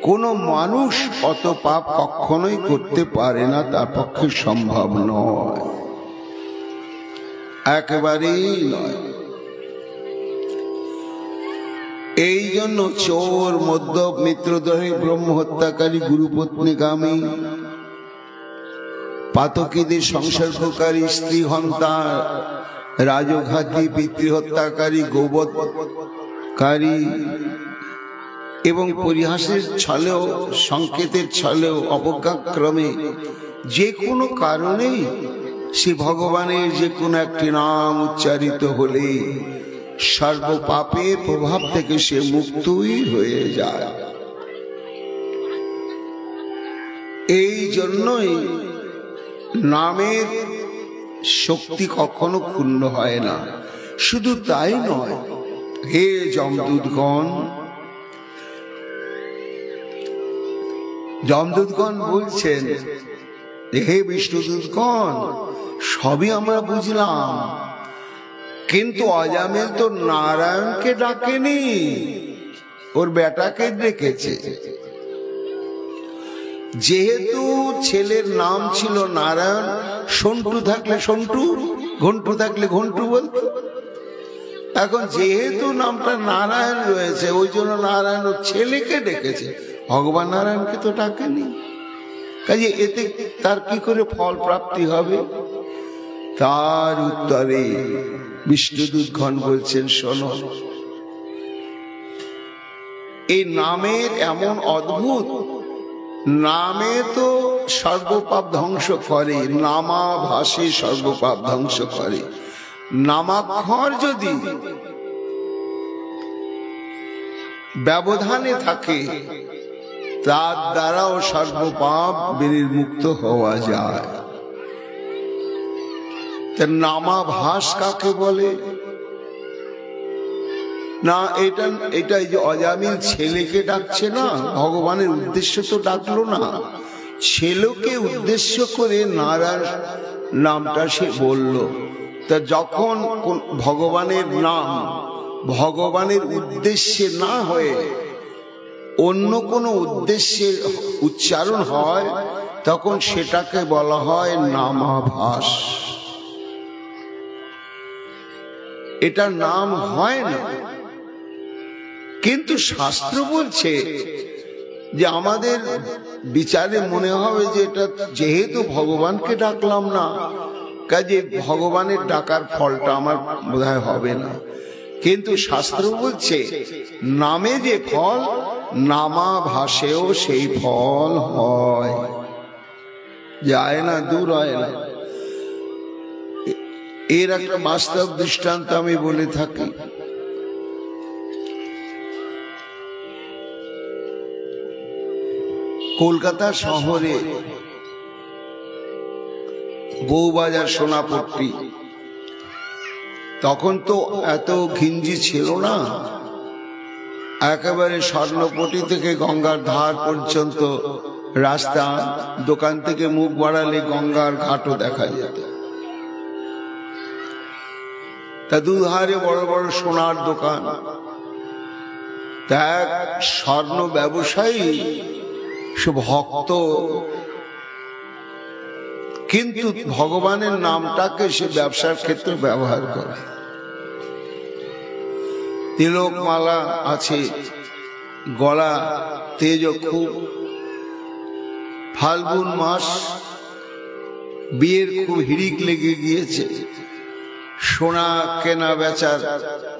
B: কোন মানুষ অত পাপ কখনোই করতে পারে না, তার পক্ষে সম্ভব নয়, একেবারেই নয়। এই জন্য চোর, মদ্যপ, মিত্রদ্রোহী, ব্রহ্ম হত্যাকারী, গুরুপত্নীগামী, পাতকীদের সংসর্গকারী, স্ত্রী হত্যা, রাজঘাতী, পিতৃহত্যাকারী, গোবৎকারী এবং পরিহাসের ছলেও, সংকেতের ছলেও, অবজ্ঞাক্রমে যে কোনো কারণেই শ্রী ভগবানের যে কোনো একটি নাম উচ্চারিত হলে সর্ব পাপের প্রভাব থেকে সে মুক্তই হয়ে যায়। এই জন্যই নামের শক্তি কখনো ক্ষুণ্ণ হয় না। শুধু তাই নয়, হে যমদূতগণ, যমদূতগণ বলছেন, হে বিষ্ণুদূতগণ, সবই আমরা বুঝলাম, কিন্তু অজামিল তো নারায়ণকে ডাকেনি, ওর বেটাকে ডেকেছে। যেহেতু ছেলের নাম ছিল নারায়ণ, সন্টু থাকলে সন্টু, ঘন্টু থাকলে ঘন্টু বলতো। এখন যেহেতু নামটা নারায়ণ রয়েছে, ওই জন্য নারায়ণ ছেলেকে ডেকেছে, ভগবান নারায়ণকে তো ডাকেনি। কাজে এতে তার কি করে ফল প্রাপ্তি হবে? তার উত্তরে বিষ্ণুদূতগণ বলছেন, শোনো, এই নামের এমন অদ্ভুত, নামে তো সর্বপাপ ধ্বংস করে, নামাভাসে সর্বপাপ ধ্বংস করে। নামাক্ষর যদি ব্যবধানে থাকে, তার দ্বারাও সর্বপাপ বিনির্মুক্ত হওয়া যায়। নামাভাস কাকে বলে? না, এটা যে অজামিল ছেলেকে ডাকছে না, ভগবানের উদ্দেশ্য তো ডাকলো না, ছেলেকে উদ্দেশ্য করে নারায়ণ নামটা সে বলল। তা যখন ভগবানের নাম ভগবানের উদ্দেশ্যে না হয়ে অন্য কোনো উদ্দেশ্যে উচ্চারণ হয়, তখন সেটাকে বলা হয় নামাভাস। এটা নাম হয় না, কিন্তু শাস্ত্র বলছে যে আমাদের বিচারে মনে হবে যে এটা যেহেতু ভগবানকে ডাকলাম না, কাজে ভগবানের ডাকার ফলটা আমার বোধহয় হবে না। কিন্তু শাস্ত্র বলছে নামে যে ফল, নামাভাসেও সেই ফল হয়, যায় না, দূর হয় না। এর একটা বাস্তব দৃষ্টান্ত আমি বলে থাকি। কলকাতা শহরে বউবাজার, সোনাপট্টি, তখন তো এত ঘিঞ্জি ছিল না, একেবারে স্বর্ণপট্টি থেকে গঙ্গার ধার পর্যন্ত রাস্তা, দোকান থেকে মুখ বাড়ালে গঙ্গার ঘাটও দেখা যেত। তা দুধারে বড় বড় সোনার দোকান। তা এক স্বর্ণ ব্যবসায়ী, সে ভক্ত, কিন্তু ভগবানের নামটাকে সে ব্যবসার ক্ষেত্রে ব্যবহার করে। তিলক মালা আছে, গলা তেজ খুব। ফাল্গুন মাস, বিয়ের খুব হিড়িক লেগে গিয়েছে, সোনা কেনা বেচার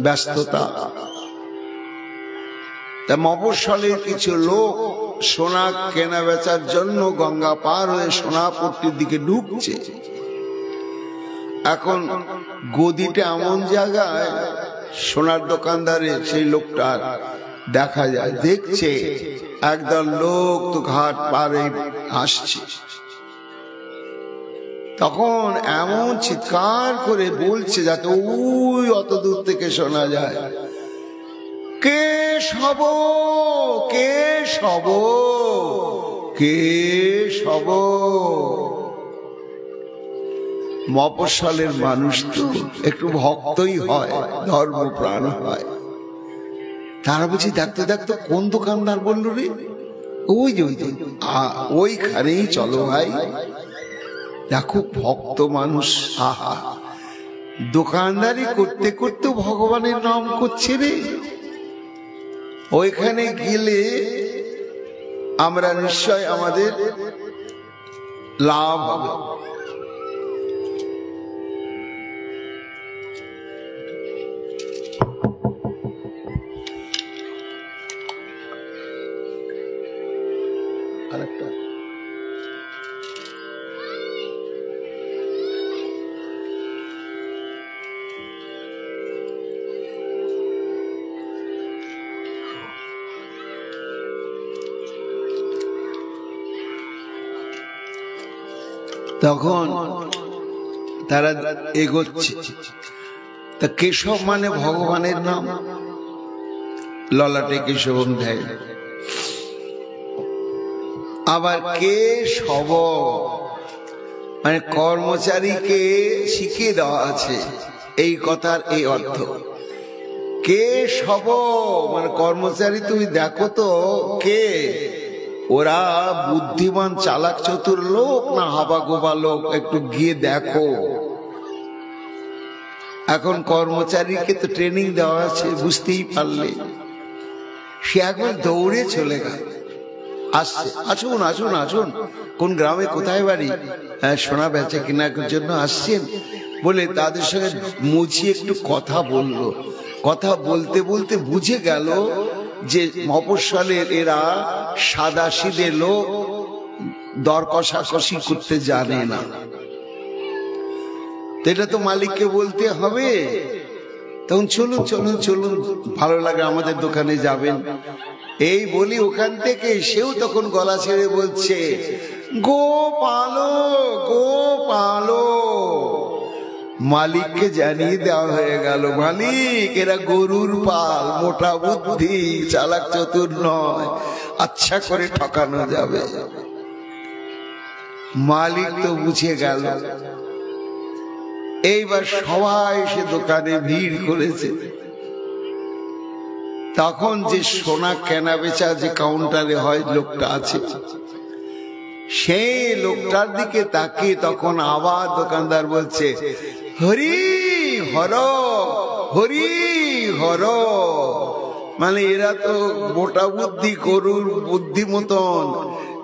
B: ব্যস্ততা। তা মফস্বলের কিছু লোক সোনা কেনা বেচার জন্য গঙ্গা পার হয়ে সোনাপট্টির দিকে ঢুকছে। এখন গদিটা এমন জায়গায়, সোনার দোকানদারে সেই লোকটার দেখা যায়, দেখছে একদল লোক তো ঘাট পারে আসছে। তখন এমন চিৎকার করে বলছে যাতে ওই অত দূর থেকে শোনা যায়, কে সব, কে সব, কে সব। মফস্বলের মানুষ তো একটু ভক্তই হয়, ধর্মপ্রাণ হয়। তারা বলছি দেখতে দেখতে কোন দোকানদার বললো রে, ওই যে ওইখানেই চলো ভাই, দেখো ভক্ত মানুষ, আহা, দোকানদারি করতে করতে ভগবানের নাম করছে রে। ওইখানে গেলে আমরা নিশ্চয় আমাদের লাভ হবে। আরেকটা তখন তারা এগোচ্ছে। তা কেশব মানে ভগবানের নাম, ললাটে কেশবম দেয়। আবার কে সব মানে কর্মচারীকে শিখিয়ে দেওয়া আছে, এই কথার এই অর্থ। কে সব মানে কর্মচারী, তুমি দেখো তো কে, ওরা বুদ্ধিমান চালাক চতুর লোক না হাবা গোবা লোক, একটু গিয়ে দেখো। এখন কর্মচারীকে তো ট্রেনিং দেওয়া আছে, বুঝতেই পারলে। সে একবার দৌড়ে চলে গেল, আসছে, আসুন আসুন আসুন, কোন গ্রামে কোথায় বাড়ি, সোনা বেচা কেনার জন্য আসছেন বলে তাদের সঙ্গে মুছিয়ে একটু কথা বললো। কথা বলতে বলতে বুঝে গেল যে মফস্বলের এরা সাদা সিধে লোক, দর কষাকষি করতে জানে না। এটা তো মালিককে বলতে হবে। তখন চলুন চলুন চলুন, ভালো লাগে আমাদের দোকানে যাবেন, এই বলি ওখান থেকে সেও তখন গলা ছেড়ে বলছে, গো পালো, গো পালো। মালিককে জানিয়ে দেওয়া হয়ে গেল, মালিক এরা গরুর পাল, মোটা বুদ্ধি, চালাক চতুর নয়, আচ্ছা করে ঠকানো যাবে। মালিক তো বুঝে গেল। এইবার সবাই সে দোকানে ভিড় করেছে। তখন যে সোনা কেনা বেচা যে কাউন্টারে হয় লোকটা আছে, সেই লোকটার দিকে তাকিয়ে তখন আবার দোকানদার বলছে, হরি হর, হরি হর, মানে এরা তো মোটা বুদ্ধি গরুর বুদ্ধি মতন,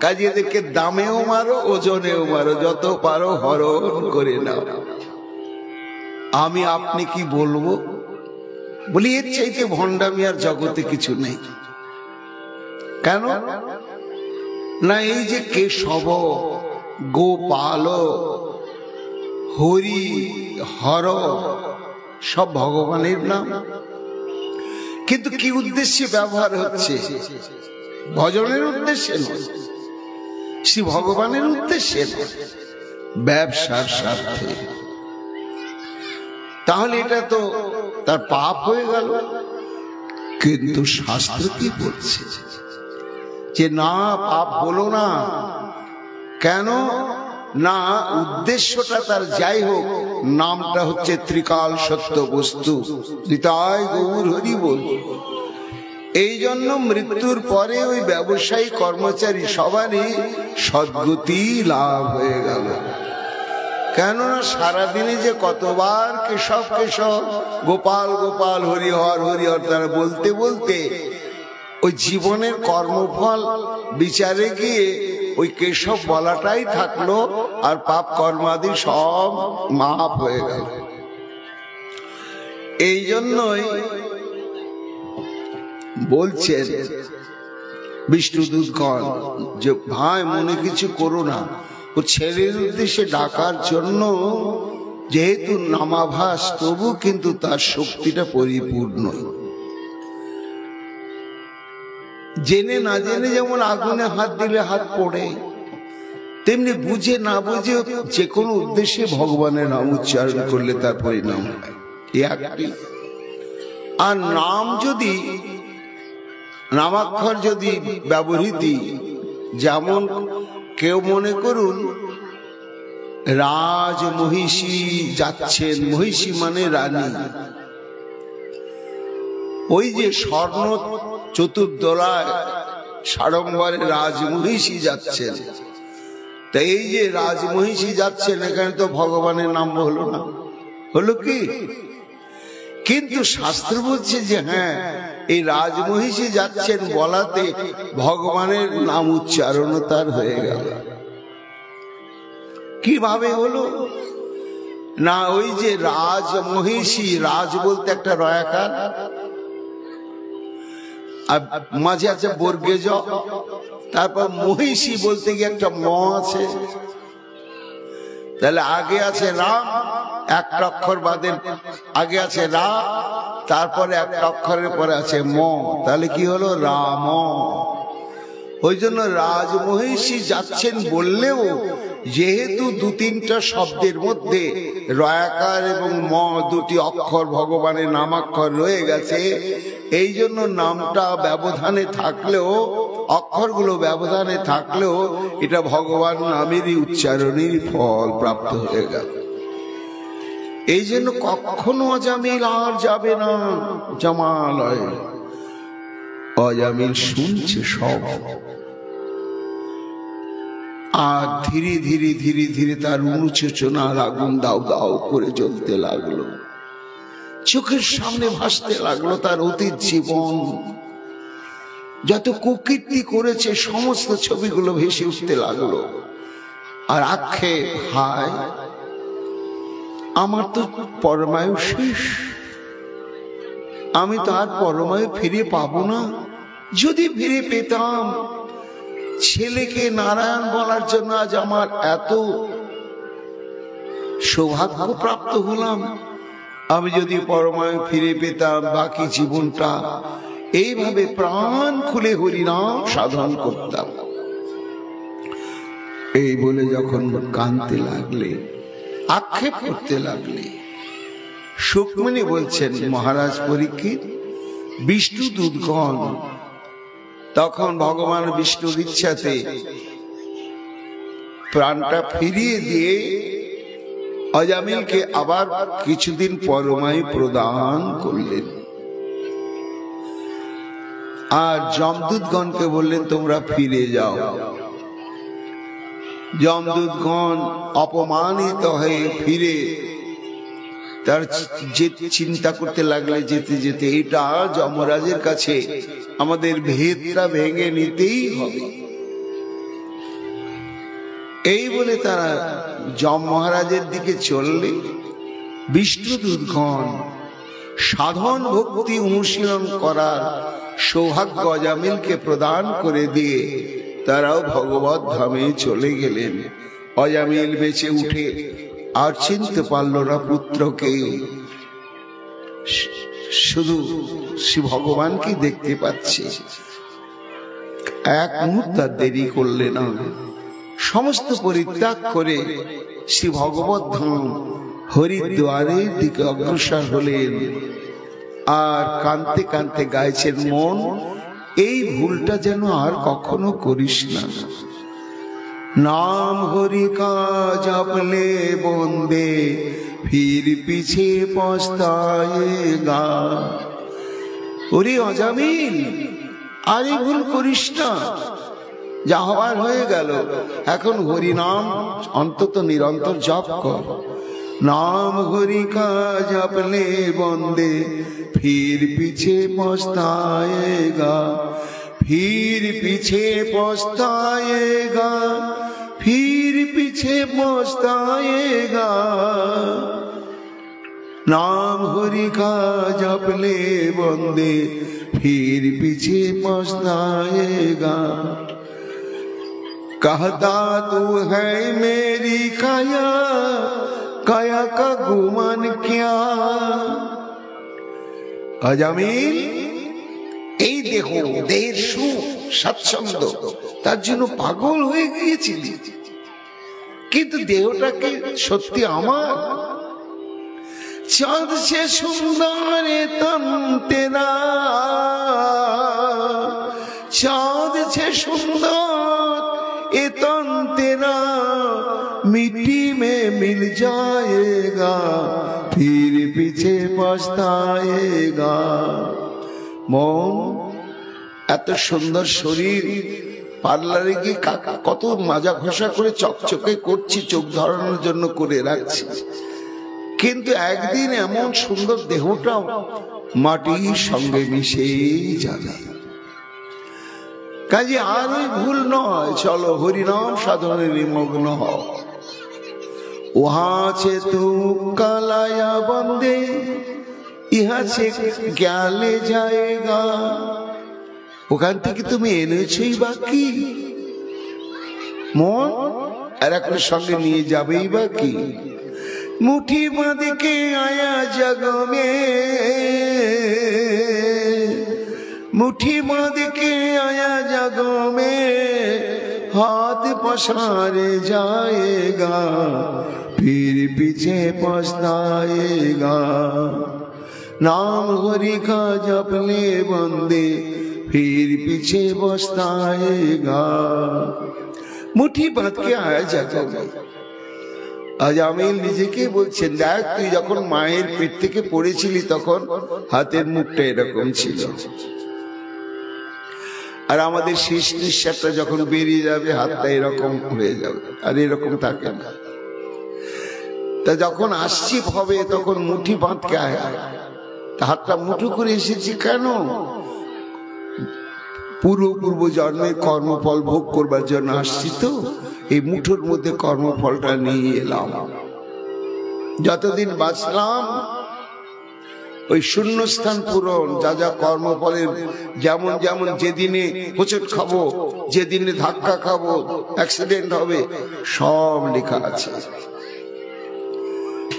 B: কাজে দেখে দামেও মারো ওজনেও মারো, যত পারো হরণ করে নাও। আমি আপনি কি বলবো? বলি এর চাইতে ভণ্ডামি আর জগতে কিছু নেই। কেন না, এই যে কেশব, গোপাল, হরি, হর সব ভগবানের নাম, কিন্তু কি উদ্দেশ্যে ব্যবহার হচ্ছে? ভজনের উদ্দেশ্যে নয়, শ্রী ভগবানের উদ্দেশ্যে নয়, ব্যবসার স্বার্থে। তাহলে এটা তো তার পাপ হয়ে গেল। কিন্তু শাস্ত্র কি বলছে? যে না, পাপ হলো না। কেন না, উদ্দেশ্যটা তার যাই হোক, নামটা হচ্ছে ত্রিকাল সত্য বস্তু, নিতাই গৌর হরি বল। এই জন্য মৃত্যুর পরে ওই ব্যবসায়ী কর্মচারী সবারই সদ্গতি লাভ হয়ে গেল। কেননা সারাদিনে যে কতবার কেশব কেশব, গোপাল গোপাল, হরিহর হরিহর তারা বলতে বলতে ওই জীবনের কর্মফল বিচারে গিয়ে ওই কেশব বলাটাই থাকলো, আর পাপ কর্মাদি সব মাপ হয়ে গেল। এই জন্যই বলছেন বিষ্ণুদূতগণ যে ভাই মনে কিছু করো না, ও ছেলের উদ্দেশ্যে ডাকার জন্য যেহেতু নামাভাস, তবু কিন্তু তার শক্তিটা পরিপূর্ণ। জেনে না জেনে যেমন আগুনে হাত দিলে হাত পড়ে, তেমনি বুঝে না বুঝে যে কোনো উদ্দেশ্যে ভগবানের নাম উচ্চারণ করলে তার পরিণাম হয় একটি। আর নাম যদি, নামাক্ষর যদি ব্যবহৃত, যেমন কেউ মনে করুন রাজ মহিষী যাচ্ছেন, মহিষী মানে রানী, ওই যে স্বর্ণ চতুর্দলায় সাড়ম্বরে রাজমহিষী যাচ্ছেন, তাই এই যে রাজমহিষী যাচ্ছেন, এখানে তো ভগবানের নাম হলো না, হলো কি? কিন্তু শাস্ত্র বলছে যে হ্যাঁ, এই রাজমহিষী যাচ্ছেন বলাতে ভগবানের নাম উচ্চারণ তার হয়ে গেল। কিভাবে হলো না, ওই যে রাজমহিষী, রাজ বলতে একটা রয়াকার, আর মাঝে আছে বর্গে জ, তারপর মহিষী বলতে গিয়ে একটা ম আছে, তাহলে আগে আছে রাম, একটা অক্ষর বাদে আগে আছে রা, তারপরে একটা অক্ষরের পরে আছে ম, তাহলে কি হলো? রাম। ওই জন্য রাজমহিষী যাচ্ছেন বললেও যেহেতু দু তিনটা শব্দের মধ্যে রয়াকার এবং ম দুটি অক্ষর ভগবানের নামাক্ষর রয়ে গেছে, এই জন্য নামটা ব্যবধানে থাকলেও, অক্ষরগুলো ব্যবধানে থাকলেও এটা ভগবান নামেরই উচ্চারণের ফল প্রাপ্ত হয়ে গেল। এই জন্য কখনো অজামিল আর যাবে না জামালয়। অজামিল শুনছে সব, আর ধীরে ধীরে ধীরে ধীরে তার অনুচোচনার আগুন দাউ দাউ করে জ্বলতে লাগলো, চোখের সামনে ভাসতে লাগলো তার অতীত জীবন, যত কুকীর্তি করেছে সমস্ত ছবিগুলো ভেসে উঠতে লাগলো। আর আক্ষেপ, হায় আমার তো পরমায়ু শেষ, আমি তো আর পরমায়ু ফিরে পাবো না। যদি ফিরে পেতাম, ছেলেকে নারায়ণ বলার জন্য আজ আমার এত সৌভাগ্য প্রাপ্ত হলাম। আমি যদি পরমায়ু ফিরে পেতাম, বাকি জীবনটা এইভাবে প্রাণ খুলে হরিনাম সাধন করতাম। এই বলে যখন কাঁদতে লাগলে, আক্ষেপ করতে লাগলে, সুকমণি বলছেন মহারাজ পরীক্ষিত, বিষ্ণু দূতগণ তখন ভগবান বিষ্ণুর ইচ্ছাতে প্রাণটা ফিরিয়ে দিয়ে অজামিলকে আবার কিছুদিন পরমায়ু প্রদান করলেন। আর যমদূতগণকে বললেন তোমরা ফিরে যাও। যমদূতগণ অপমানিত হয়ে ফিরে তার যে চিন্তা করতে লাগলে যেতে যেতে এটা যমরাজের কাছে আমাদের ভেদটা ভেঙে নিতেই হবে। এই বলে তারা যম মহারাজের দিকে চললে বিষ্ণুদূতগণ সাধন ভক্তি অনুশীলন করার সৌভাগ্য অজামিলকে প্রদান করে দিয়ে তারাও ভগবত ধামে চলে গেলেন। অজামিল বেঁচে উঠে আর চিনতে পারল না পুত্রকে, শুধু শ্রী ভগবানকে দেখতে পাচ্ছে। এক মুহূর্ত দেরি করলে না, সমস্ত পরিত্যাগ করে শ্রী ভগবত ধাম হরিদ্বারের দিকে অগ্রসর হলেন। আর কাঁদতে কাঁদতে গাইছেন, মন এই ভুলটা যেন আর কখনো করিস না। नाम हरि का जप ले बंदे फिर पीछे पछताएगा। ওরে অজামিল, আর এই ভুল করিস না, যা হওয়ার হয়ে গেল। এখন হরি নাম অন্তত নিরন্তর জপ কর। नाम हरि का जप ले बंदे फिर पीछे पछताएगा, फिर पीछे पछताएगा, फिर पीछे पछताएगा। नाम हरि का जप ले बंदे फिर पीछे पछताएगा। कहता तू है मेरी काया, काया का गुमान क्या। अजामिल, এই দেখো দেহের সুখ স্বাচ্ছন্দ্য, তার জন্য পাগল হয়ে গিয়েছিলি, কিন্তু দেহটাকে সত্যি আমার। চাঁদ সে সুন্দর তন তেরা, চাঁদ সে সুন্দর এ তন তেরা, मिट्टी में मिल जाएगा, फिर पीछे पछताएगा। মন, এত সুন্দর শরীর, পার্লারে গিয়ে কত মাজা ঘষা করে চকচকে করছি, চোখ ধরানোর জন্য করে রাখছি, কিন্তু একদিন এমন সুন্দর দেহটাও মাটির সঙ্গে মিশে যাবে। কাজে আর ওই ভুল নয়, চলো হরিনাম সাধনে নিমগ্ন হও। वहां से तू कालाया बंदे, यहाँ से क्या ले जाएगा। ওখান থেকে তুমি এনেছই বা কি, মন আর একটা সঙ্গে নিয়ে যাবেই বা কি। মুঠি বাঁধে কে আয়া জগ মে, মুঠি বাঁধে কে আয়া জগ মে, हाथ पसारे जाएगा, फिर पीछे पछताएगा। नाम हरि का जप ले बंदे फिर पीछे पछताएगा। মুঠি বাঁধকে আয়া যাবে। আজামিল নিজেকে বলছেন, দেখ তুই যখন মায়ের পেট থেকে পড়েছিলি তখন হাতের মুখটা এরকম ছিল, আর আমাদের শেষ নিঃশ্বাসটা যখন বেরিয়ে যাবে হাতটা এরকম হয়ে যাবে, আর এরকম থাকে না। তা যখন আসছি হবে তখন মুঠি বাঁধকে আয়া, হাতটা মুঠো করে এসেছি কেন, পূর্ব জন্মের কর্মফল ভোগ করবার জন্য আসছি, তো এই মুঠোর মধ্যে কর্মফলটা নিয়ে এলাম। যতদিন বাঁচলাম ওই শূন্যস্থান পূরণ, যা যা কর্মফলের, যেমন যেমন যেদিনে হোঁচট খাবো, যেদিনে ধাক্কা খাবো, অ্যাক্সিডেন্ট হবে, সব লেখা আছে।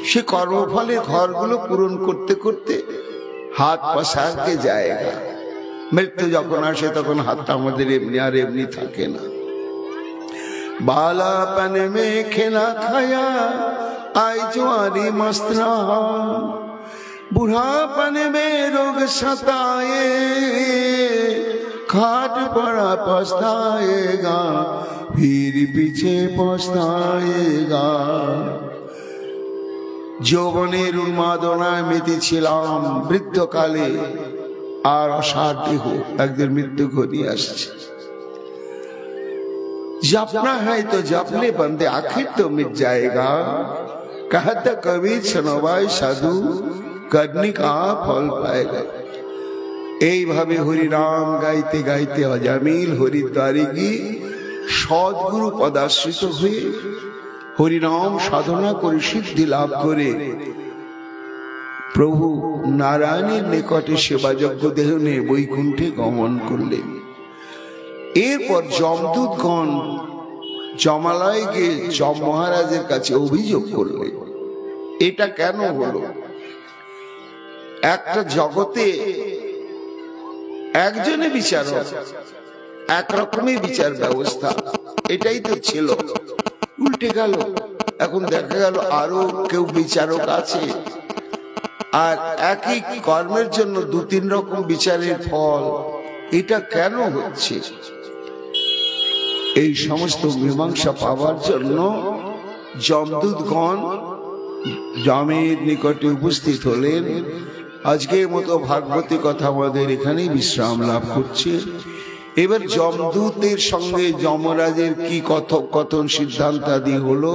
B: সে কর্মফলের ঘরগুলো পূরণ করতে করতে হাত পাশাকে জায়গা। মৃত্যু যখন আসে তখন হাতটা আমাদের এমনি আর এমনি থাকে না। बालापन में खेला खाया आई जुआरी मस्त रहा, बुढ़ापन में रोग सताए खाट पड़ा पछताएगा, फिर पीछे पछताएगा। যৌবনের উন্মাদনায় মেতেছিলাম, বৃদ্ধকালে আর অসার দেহ একদিন মৃত্যু ঘনিয়ে আসছে। जपना है तो जप ले बंदे, आखिर तो मिट जाएगा। कहत कवि सुनवाय साधु करनी का फल पाएगा। এইভাবে হরিনাম গাইতে গাইতে অজামিল হরিদ্বারে গিয়ে সদ্গুরু পদাশ্রিত হয়ে হরিনাম সাধনা করে সিদ্ধি লাভ করে প্রভু নারায়ণের নিকটে সেবাযজ্ঞ দেহ নিয়ে বৈকুণ্ঠে গমন করলেন। এরপর যমদূতগণ যমালয়ে গিয়ে যম মহারাজের কাছে অভিযোগ করলেন, এটা কেন হলো? একটা জগতে একজনে বিচারক, একরকমই বিচার ব্যবস্থা, এটাই তো ছিল, উল্টে গেল। এখন দেখা গেল আরো কেউ বিচারক আছে, আর একই কর্মের জন্য দু তিন রকম বিচারের ফল। এটা কেন হচ্ছে? এই সমস্ত মীমাংসা পাওয়ার জন্য যমদূতগণ যমের নিকটে উপস্থিত হলেন। আজকের মতো ভাগবতী কথা আমাদের এখানেই বিশ্রাম লাভ করছে। এবার যমদূতের সঙ্গে যমরাজের কি কথোপকথন সিদ্ধান্তাদি হলো